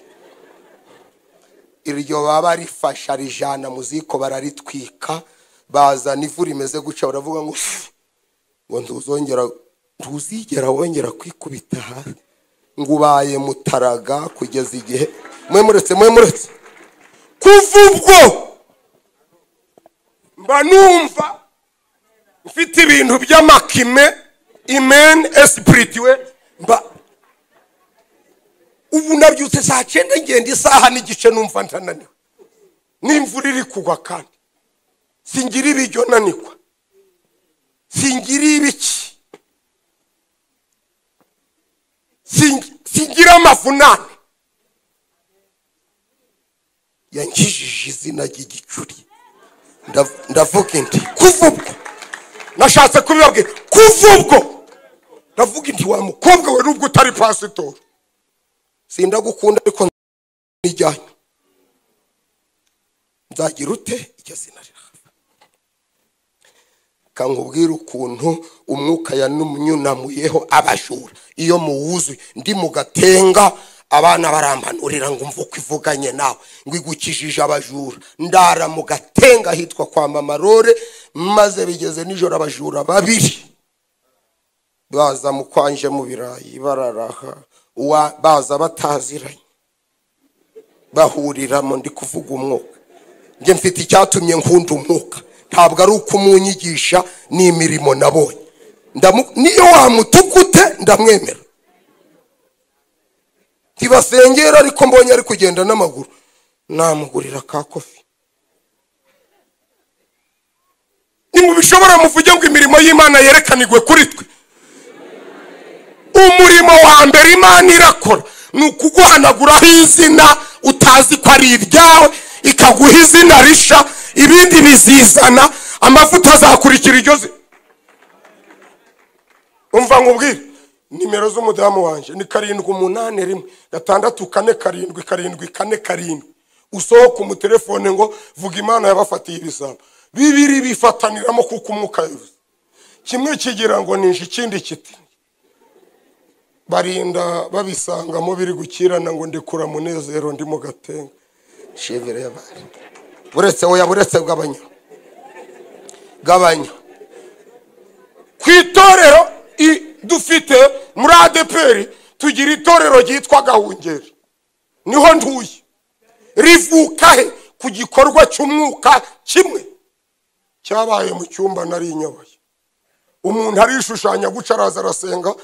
iryo baba rifasha rijana muziko bararitwika bazana ivu rimeze guca baravuga ngo ntuzigera wongera kwikubita hasi ngo ubaye mutaraga kugeza igihe mwe muretse kuva ubwo mba numva mfite ibintu by'amakime imen esprit we mba ubu nabyutse saa 9 ngenda isaha n'igice numva ntananiwe n'imvura iri kugwa kandi singira ibijyo nanikwa singira ibiki singira amavunane yankijije izina ry'igicuri ndavuga nti kuva ubwo nashatse kubibabwira kuva ubwo ndavuga nti wa mukobwa we nubwo utari pasitori sindagukunda ariko nijyanye nzagira ute iryo zina riraha kankubwira ukuntu umwuka yanumunyunamuyeho abajura iyo muwuzuye ndi mugatenga abana barambanurira ngo mvuko ivuganye nawe ngo igukijije abajura ndara mugatenga hitwa kwa mama Rore maze bigeze nijoro abajura babiri baza mukwanje mu birayi bararaha baza bataziranye bahuriramo ndi kuvuga umwuka nje mfite icyatumye nkunda umwuka ntabwo ari ukumunyigisha ni imirimo nabonye niyo wamutukute ndamwemera tibasengera ariko mbonye ari kugenda n'amaguru namugurira ka kofi nimubishobora muvuge ngo imirimo y'Imana yerekanirwe kuri twe umurimo wa mbere Imana irakora ni ukuguhanaguraho izina utazi ko ari iryawe ikaguha izina risha ibindi bizizana amavuta azakurikira iryo zina umva nkubwire nimero z'umudamu wanje ni 781 usohoka mu telefone ngo vuga Imana yabafatiye ibisabo bibiri bifataniramo kuko umwuka yavuze kimwe kigira ngo ninje ikindi kiti barinda babisangamo biri gukirana ngo ndekura munezero ndi mu gatenga shevere y'abari buretse gabanya kwitorero dufite muri ADPR tugira itorero ryitwa Gahungeri niho ntuye rivuka he ku gikorwa cy'umwuka kimwe cyabaye mu cyumba nari inyoboye umuntu arishushanya gucaraza arasenga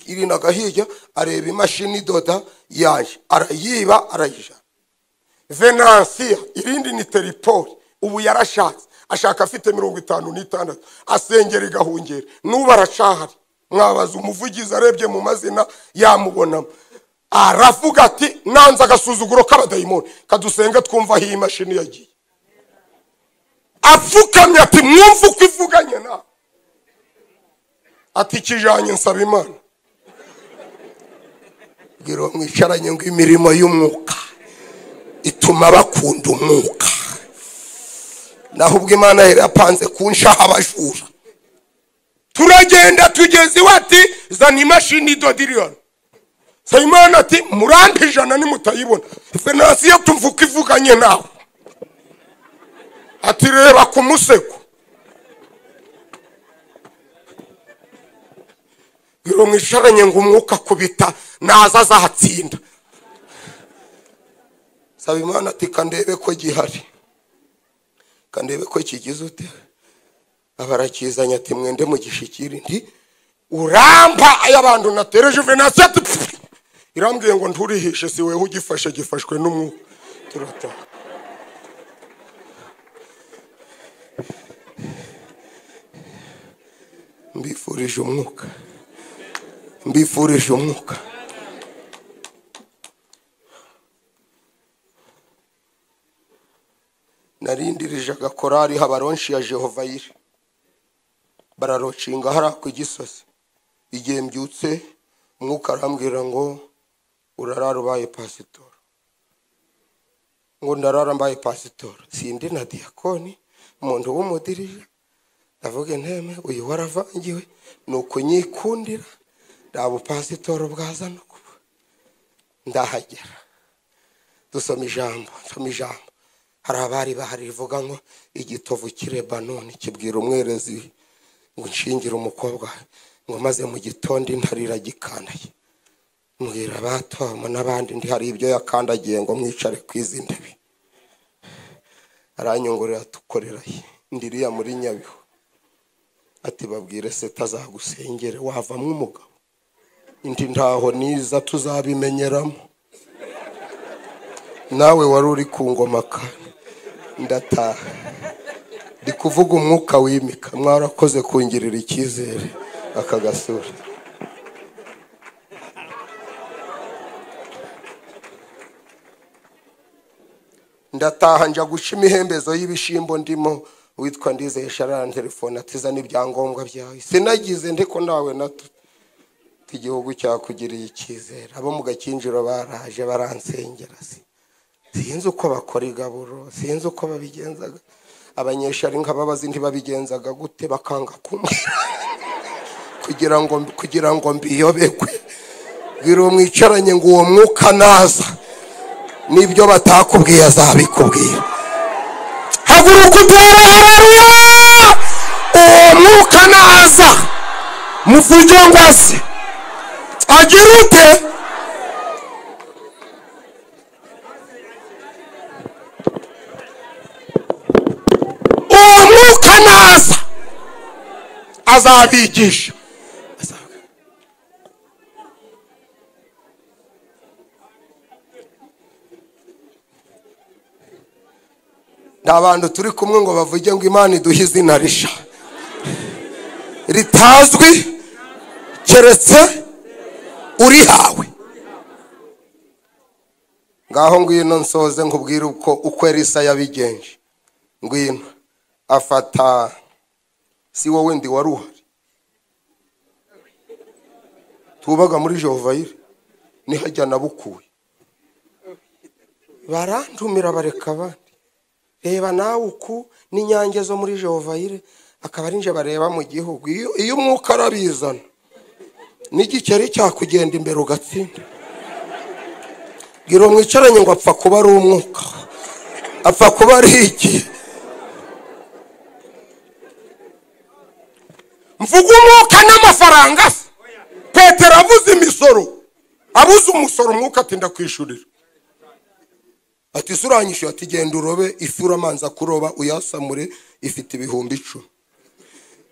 irina gahirya areba imashini doda yaje arayiba arayija Venansia irindi ni Teripoli ubu yarashatse ashaka afite 56 asengera Gahungeri nuba aracahari mwabaza umuvugizi arebye mu mazina yamubonamo aravuga ati nanza agasuzuguro k'abadayimoni kadusenga twumva iyi mashini yagiye apfukamye ati mwumva uko ivuganye na ati kijanye nsaba Imana bwira mwicaranye ngo imirimo y'umwuka ituma bituma bakunda umwuka. Naho ubwo Imana yari yapanze kunshaha abajura. Turagenda tugeze wati zana imashini idodiriyoni. Sayimana ati murampe ijana nimutayibona. Venansi yo tuvuka ivuganye nawe. Ati reba ku musego. Biro mwisharanye ngo umwuka kubita naza azahatsinda. Sayimana ati kandebe ko gihari. Kandebe ko kigize ute. Abarakizanya ati mwende mu gishikiri ndi uramba ayabantu natereje Venansi ati irambwiye ngo nturihishe si wewe ugifashe gifashwe n'umwuka. Turata mbifurije umwuka. Mbifurije umwuka. Narindirije agakorari habaronshi ya Jehova Yire. Bararocinga hara ku Gisozi. Igihe mbyutse umwuka arambwira ngo urarara ubaye pasitor. Ngo ndarara mbaye pasitor. Sindi na diakoni umuntu w'umudirije. Ndavuga nteme uyu waravangiwe nuko nyikundira ndabo pasitor bwaza no kuba. Ndahagera. Dusoma ijambo. Hari abari bahari rivuga ngo igitovu cy'Ilebanoni kibwira umwerezi ngo nshingira umukobwa ngo maze mu gitondo intarira gikandaye. Mbwira batoma n'abandi ndi hari ibyo yakandagiye ngo mwicare kwizi ntebe. Aranyongorera tukorera ndiriya muri Nyabihu. Ati babwire se tazagusengere wavamwe umugabo. Indi ntaho niza tuzabimenyeramo. Nawe wari uri ku ngoma kandi ndataha. Ndi kuvuga umwuka wimika. Mwarakoze kungirira icyizere akagasura. Ndataha nja guca imihembezo y'ibishimbo ndimo witwa Ndizeye Sharara telefone atiza n'ibyangombwa byawe. Sinagize ndiko nawe nato. Igihugu cyakugiriye icyizere. Abo mu Gakinjiro baraje baransengera sinzi uko bakora igaburo, sinzi uko babigenzaga. Abanyeshari nk'ababazi ntibabigenzaga gute bakanga kumbwira kugira ngo mbiyobekwe. Biro mwicaranye ngo uwo mwuka naza nibyo batakubwiye azabikubwira. Haguruka utere haleluya. Uwo mwuka naza muvuge ngo ase agira ute. Naza azabigisha. Ndabantu turi kumwe ngo bavuge ngo Imana iduhe izina risha ritazwi keretse urihawe. Ngaho ngwino nsoze nkubwira uko Elisa yabigenje. Ngwino afata si wowe ndi wari uhari. Tubaga muri Jehova Yire nihajya nabukuye. Barantumira bareka abandi. Reba nawe uku n'inyange zo muri Jehova Yire akaba ari nje bareba mu gihugu. Iyo umwuka arabizana n'igikeri cyakugenda imbere ugatsinda. Giro mwicaranye ngo apfa kuba ari umwuka. Apfa kuba ari iki. Mvuga umwuka n'amafaranga. Petero avuze imisoro. Abuze umusoro umwuka ati ndakwishurira. Ati suranyishuye ati genda urobe ifura manza kuroba uyasamure ifite ibihumbi 10.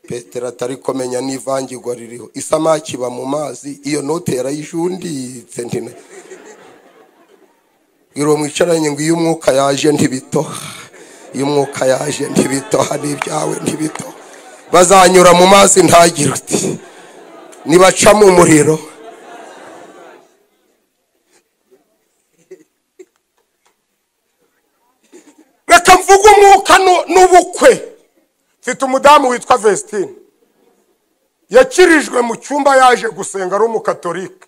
Petero atari komenya n'ivangirwa ririho. Isamaki ba mu mazi iyo note yarayijunditse ndine. Giro mwicaranye ngo iyo umwuka yaje ntibitoha. Iyo umwuka yaje ntibitoha n'ibyawe ntibitoha. Bazanyura mu mazi ntagira uti. Nibaca mu muriro. Reka mvuga umwuka n'ubukwe. Mfite umudamu witwa Vestine. Yakirijwe mu cyumba yaje gusenga ari umukatolika.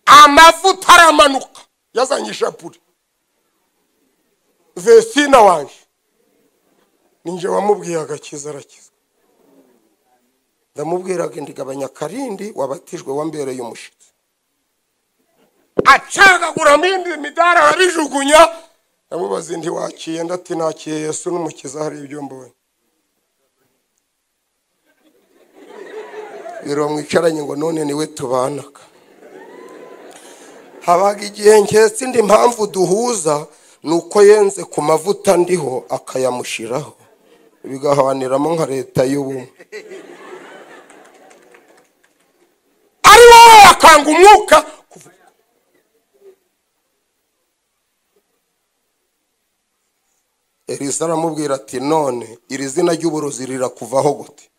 Amavuta aramanuka yazanye ishapure. Vesina wanje ninje wamubwiye agakiza arakiza. Ndamubwiraga ndigabanya karindi wabatijwe wambereye umushitsi. Acagagura mindi midara arabijugunya. Ndamubaza ndi wakiye ndati nakiye Yesu n'umukiza hari ibyo mbonye. Biro mwicaranye ngo none niwe tubanaka. Habaga igihe nketse indi mpamvu duhuza nuko yenze ku mavuta ndiho akayamushiraho bigahawaniramo nka leta y'ubumwe. Ari wowe akanga umwuka Elisa aramubwira ati none iri zina ry'uburozi rirakuvaho gute?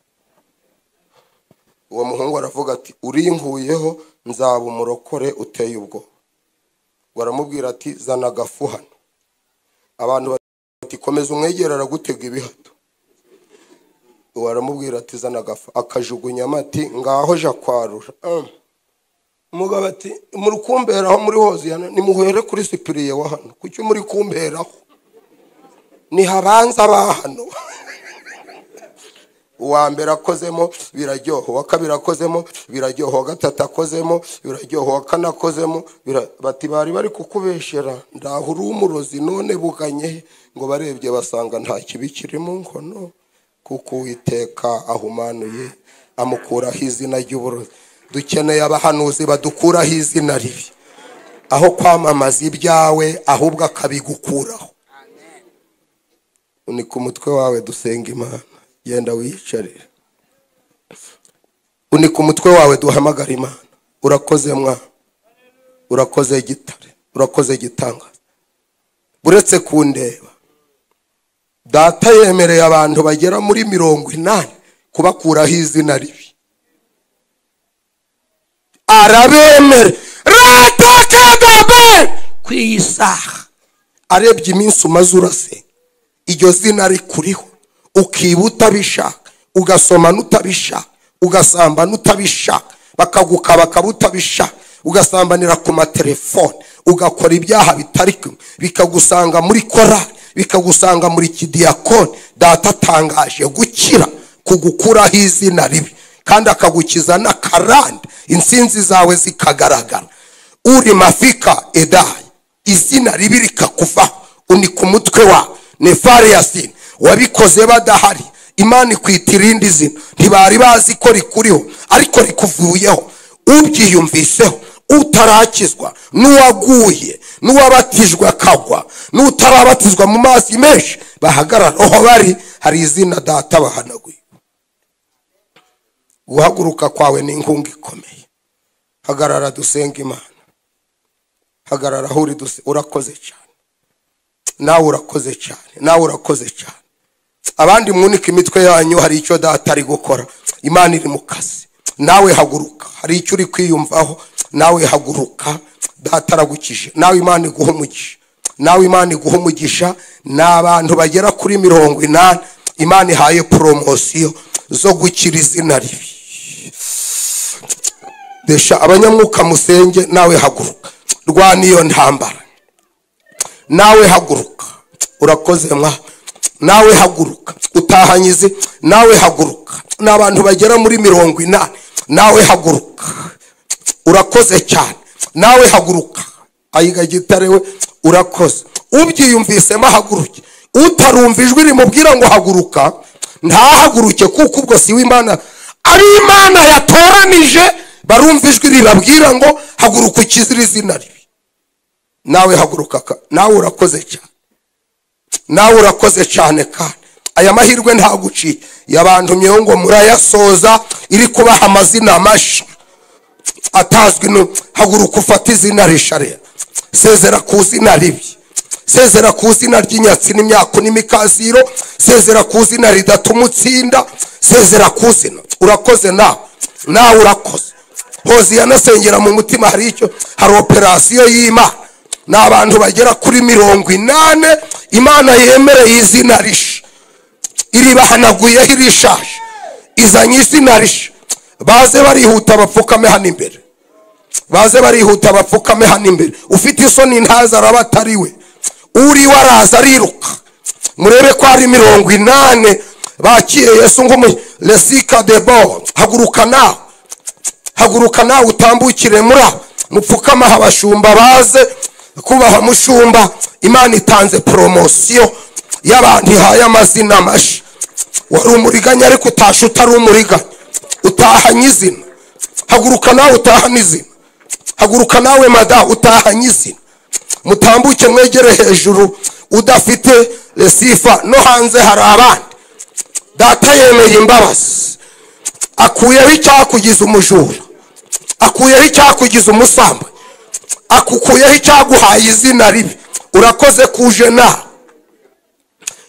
Uwo muhungu aravuga ati urinkuyeho nzaba umurokore uteye ubwo. Baramubwira ati zana agafu hano. Abantu bati komeza umwegera aragutega ibihato. Baramubwira ati zana agafu akajugunya amati ngaho ja kwarura. Umugabo ati muri kumberaho muri Hoziyana nimuhere kuri Sipiriye wa hano. Kuki muri kumberaho? Ni habanza bahano. Uwa mbere akozemo biraryoha, uwa kabiri akozemo biraryoha, uwa gatatu akozemo biraryoha, uwa kane akozemo bati bari kukubeshera ndahuri umurozi none buganye ngo barebye basanga nta kibi kirimo nkono kuko Uwiteka ahumanuye amukuraho izina ry'uburozi. Dukeneye abahanuzi badukuraho izina ribi aho kwamamaza ibyawe ahubwo akabigukuraho. Unika umutwe wawe dusenga Imana. Yenda wiyicarira. Unika umutwe wawe duhamagara Imana. Urakoze mwana. Urakoze gitare. Urakoze gitangaza. Buretse kundeba. Data yemereye abantu bagera muri 80 kubakuraho izina ribi. Arabemere. Ratakagabe kwisaha. Arebye iminsi umaze urase. Iryo zina rikuriho. Ukibuta bishaka, ugasoma nutabishaka, ugasamba nutabishaka, bakagukaba kabutabishaka, ugasambanira ku matelefone, ugakora ibyaha bitariko, bikagusanga muri korali, bikagusanga muri kidiyakoni. Data atangaje gukira kugukuraho izina ribi kandi akagukiza n'akarande insinzi zawe zikagaragara. Uri mafika edayi izina ribi rikakuvaho. Unika umutwe wa Nefari Yasini wabikoze badahari. Imana ikwita irindi zina ntibari bazi ko rikuriho ariko rikuvuyeho. Ubyiyumviseho utarakizwa n'uwaguye n'uwabatijwe akagwa n'utarabatizwa mu mazi menshi bahagarara aho bari hari izina Data bahanaguye. Guhaguruka kwawe ni inkunga ikomeye. Hagarara dusenga Imana. Hagarara aho uri urakoze cyane. Nawe urakoze cyane. Nawe urakoze cyane. Abandi munika imitwe yanyu hari icyo Data ari gukora. Imana iri mu kazi. Nawe haguruka. Hari icyo uri kwiyumvaho. Nawe haguruka. Data aragukije. Nawe Imana iguha umugisha. Nawe Imana iguha umugisha. N'abantu bagera kuri 80 Imana ihaye promosiyo zo gukira izina ribi. Desha abanyamwuka musenge. Nawe haguruka. Rwana iyo ntambara. Nawe haguruka. Urakoze mwa. Nawe haguruka. Utahanyize. Nawe haguruka. N'abantu bagera muri 80 nawe haguruka. Urakoze cyane. Nawe haguruka. Ayiga gitarewe urakoze. Ubyiyumvisemo haguruke. Utarumva ijwi rimubwira ngo haguruka ntahaguruke kuko ubwo si w'Imana ari Imana yatoranije. Barumva ijwi ribabwira ngo haguruka ukizira izina ribi. Nawe haguruka. Nawe urakoze cyane. Nawe urakoze cyane kandi aya mahirwe ntaguciye. Yabantu myongo murayasoza iri kubaha amazina amasha atazwi no. Haguruka ufata izina rishare. Sezera ku zina ribi. Sezera ku zina ry'inyatsi n'imyako n'imikaziro. Sezera ku zina ridatumutsinda. Sezera ku zina. Urakoze nawe urakoze. Hoziyana sengera mu mutima hari icyo. Hari operasiyo y'Imana. N'abantu bagera kuri 80 Imana yemereye izina risha. Iribahanaguye hirishaje. Izanye izina risha. Baze barihuta bapfukame hano imbere. Baze barihuta bapfukame hano imbere. Ufite isoni ntaza arabatariwe. uri waraza ariruka. Murebe ko ari 80 bakiye Yesu lesika debo. Haguruka nawe utambukire mura mupfukama abashumba baze kubaha mushumba. Imana itanze promotion y'abantu ihaye amazina mashi. Wari umuriganya ariko utasha utari umuriganya, utahanye izina. Haguruka nawe utahanye izina. Haguruka nawe mada utahanye izina. Mutambuke mwegere hejuru udafite lesifa. No hanze hari abandi. Data yemeye imbabazi, akuyeho icyakugiza umujura, akuyeho icyakugiza umusambo, akukuyeho icyaguhaye izina ribi. Urakoze kuje na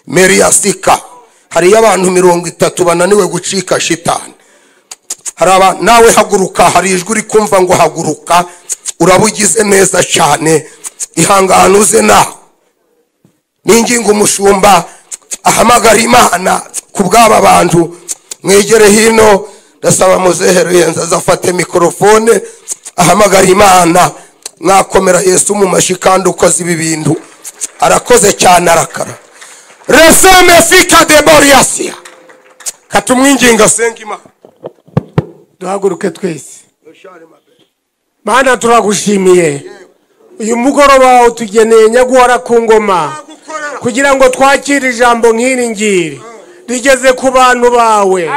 Meriasika. Hari abantu 30 bananiwe gucika shitani. Haraba nawe haguruka. Hari ijwi uri kumva ngo haguruka. Urabugize neza cyane. Ihangane uze na ningingo umushumba ahamagara Imana kubwaba bantu. Mwegere hino. Ndasaba muzehere yenza azafate mikrofone ahamagara Imana. Mwakomera Yesu mu mashikando ukoze ibi bintu. Arakoze cyane arakara. Reseme fika de Boriasia. Katumwinginga senga Imana. Duhaguruke twese. Mana turagushimiye. Uyu mugoroba utugeneye Nyaguhora ku ngoma kugira ngo twakire ijambo nk'iringiri rigeze ku bantu bawe,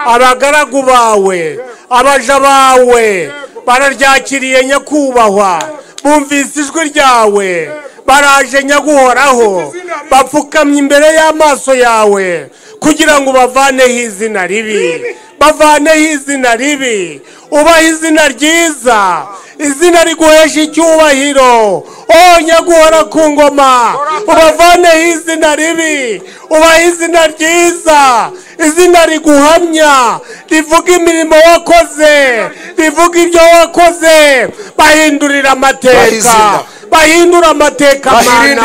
abagaragu bawe, abaja bawe. Bararyakiriye Nyakubahwa, bumvise ijwi ryawe, baraje Nyaguhoraho, bapfukamye imbere y'amaso yawe kugira ngo bavaneho izina ribi, bavaneho izina ribi, ubaha izina ryiza, izina riguhesha icyubahiro. O Nyaguhora ku ngoma, ubavaneho izina ribi, ubaha izina ryiza, izina riguhamya, rivuga imirimo wakoze, rivuga ibyo wakoze. Bahindurira amateka, bahindura amateka Mana,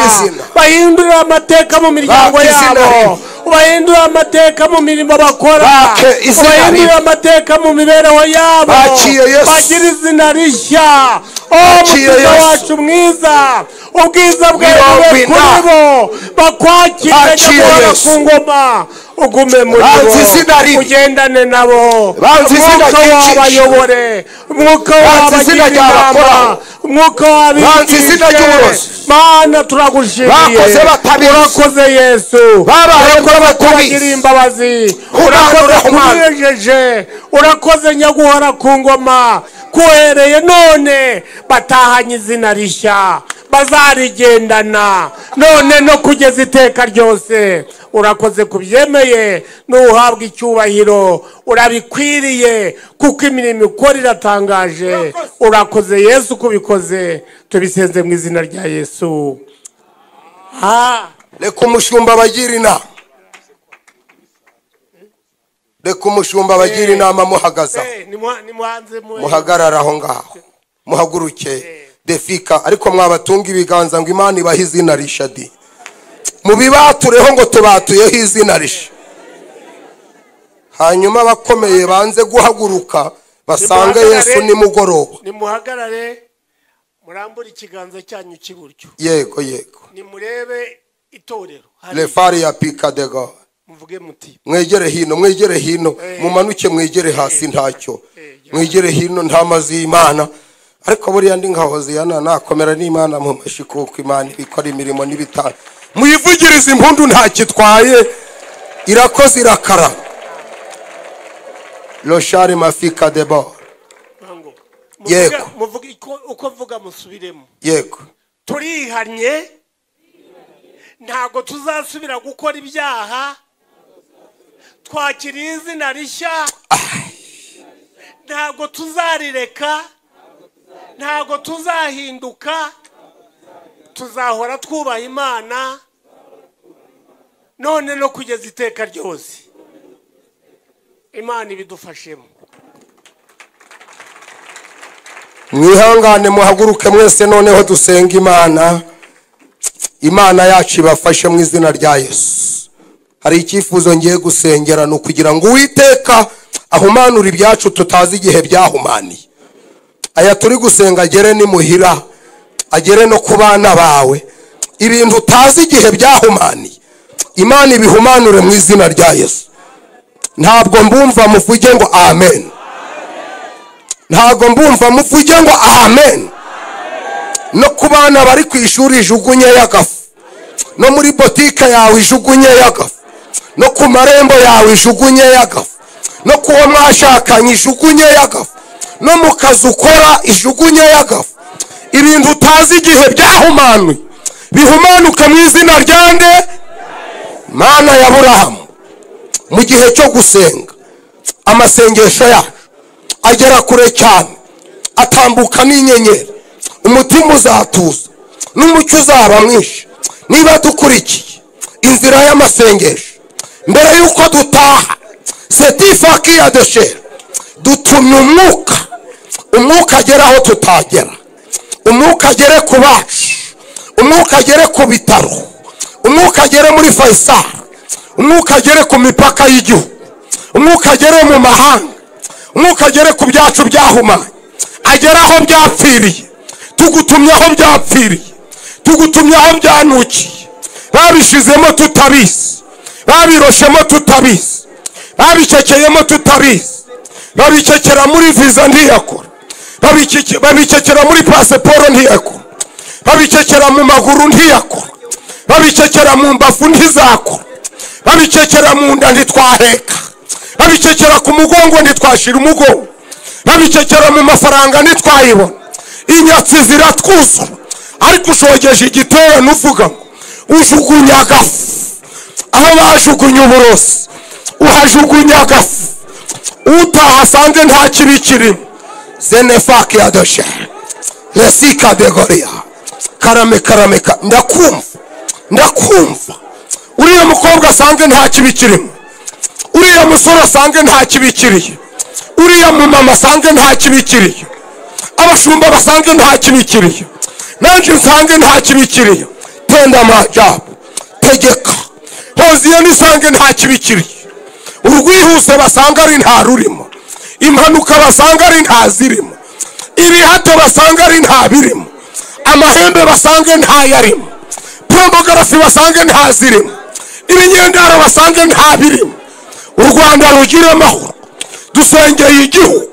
bahindura amateka mu miryango yabo, bahindura amateka mu mirimo bakora, bahindura amateka mu mibereho yabo, bagira izina rishya. O Mukiza wacu mwiza, ubwiza bwawe kuri bo, bakwakire Nyaguhora ku ngoma. Ugume muri bo, ugendane nabo, umwuka wabayobore, umwuka wabagira inama, umwuka wabigishe. Mana turagushimiye, urakoze Yesu, urakoze kubagira imbabazi, urakoze kubijeje, urakoze Nyaguhora ku ngoma. Kuhereye none batahanye izina rishya, bazarigendana none no kugeza iteka ryose. Urakoze kubyemeye, n'uhabwa icyubahiro, urabikwiriye kuko imirimo ukora iratangaje. Urakoze Yesu kubikoze, tubisenze mu izina rya Yesu. Reka umushumba bagira inama, reka umushumba bagira inama. Muhagaza, muhagarara aho ngaho, muhaguruke defika. Ariko mwabatunga ibiganza ngo Imana ibahe izina rishadi. Mubibatureho ngo tubatuyeho izina risha. Hanyuma bakomeye banze guhaguruka basange Yesu ni mugoroba. Nimuhagarare, murambura ikiganza cyanyu cy'iburyo. Yego yego. Nimurebe itorero. Lefari ya pika de God. Muvuge muti mwegere hino, mwegere hino. Mumanuke mwegere hasi ntacyo. Mwegere hino ntamazi y'Imana. Ariko buriya ndi ngahoze yana nakomera n'Imana mu mashiko kuko Imana ikora imirimo n'ibitano. Muyivugiriza impundu ntakitwaye, irakoze irakara. Loshari mafika de bo. Yego. Muvuga uko vuga musubiremo. Yego. Turihanye, ntago tuzasubira gukora ibyaha, twakiriye izina rishya, ntago tuzarireka, ntago tuzahinduka, tuzahora twubaha Imana none no kugeza iteka ryose. Imana ibidufashemo. Mwihangane muhaguruke mwese noneho dusenga Imana. Imana yacu ibafashe mu izina rya Yesu. Hari icyifuzo ngiye gusengera no kugira ngo Uwiteka ahumanura ibyacu tutazi igihe byahumaniye. Aya turi gusenga agere ni muhira, agere no ku bana bawe. ibintu utazi igihe byahumaniye Imana ibihumanure mu izina rya Yesu. Ntabwo mbumva muvuge ngo amen. Ntabwo mbumva muvuge ngo amen. No kubana bari ku ishuri ijugunye y'agafu, no muri botike yawe ijugunye y'agafu, no ku marembo yawe ijugunye y'agafu, no kuwo mwashakanye ijugunye y'agafu, no mu kazi ukora ijugunye y'agafu. Ibintu utazi igihe byahumanuye bihumanuka mu izina ryande Mana ya Aburahamu. Mu gihe cyo gusenga amasengesho yacu agera kure cyane, atambuka n'inyenyeri, umutima uzatuza n'umucyo uzaba mwinshi. Niba dukurikiye inzira y'amasengesho mbere yuko dutaha setifaki ya deshera, dutumye umwuka agera aho tutagera, umwuka agere ku bacu, umwuka agere ku bitaro, umwuka agere muri Faisal, umwuka agere ku mipaka y'igihugu, umwuka agere mu mahanga, umwuka agere ku byacu byahumanye, agera aho byapfiriye. Tugutumye aho byapfiriye, tugutumye aho byanukiye, babishizemo tutabizi, babiroshemo tutabizi, babicekeyemo tutabizi, babicekera muri visa ntiyakora, babicekera muri pasiporo ntiyakora, babicekera mu maguru ntiyakora, babicekera mu mbavu ntizakora, babicekera mu nda ntitwaheka, babicekera ku mugongo ntitwashira umugongo, babicekera mu mafaranga ntitwayibona. Inyatsi ziratwuzura, ariko ushogeje igiterane uvuga ngo ujugunya agafu aho bajugunya uburozi, uhajugunya agafu, utahasanze nta kibi kirimo. Zenefaki ya doshe resi kategoria karameka. Ndakumva uriya mukobwa asange nta kibi kirimo, uriya musore asange nta kibi kiriyo, uriya mumama asange nta kibi kiriyo, abashumba basange nta kibi kiriyo, nanjye nsange nta kibi kiriyo. Tenda majabu, tegeka. Hoziya nisange nta kibi kiriyo, urwihuse basanga ari nta rurimo, impanuka basanga ari nta zirimo, ibihato basanga ari nta birimo, amahembe basange nta yarimo, pornogarafi basange nta zirimo, ibinyendaro basange nta birimo. U Rwanda rugire amahoro. Dusengeye igihugu,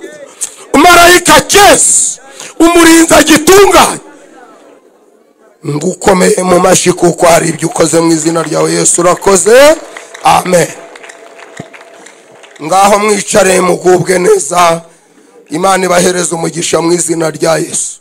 umarayika Yesu umurinzi agitunganye. Ngukomeye mu mashi kuko hari ibyo ukoze mu izina ryawe Yesu. Urakoze. Amen. Ngaho mwicare mugubwe neza. Imana ibahereze umugisha mu izina rya Yesu.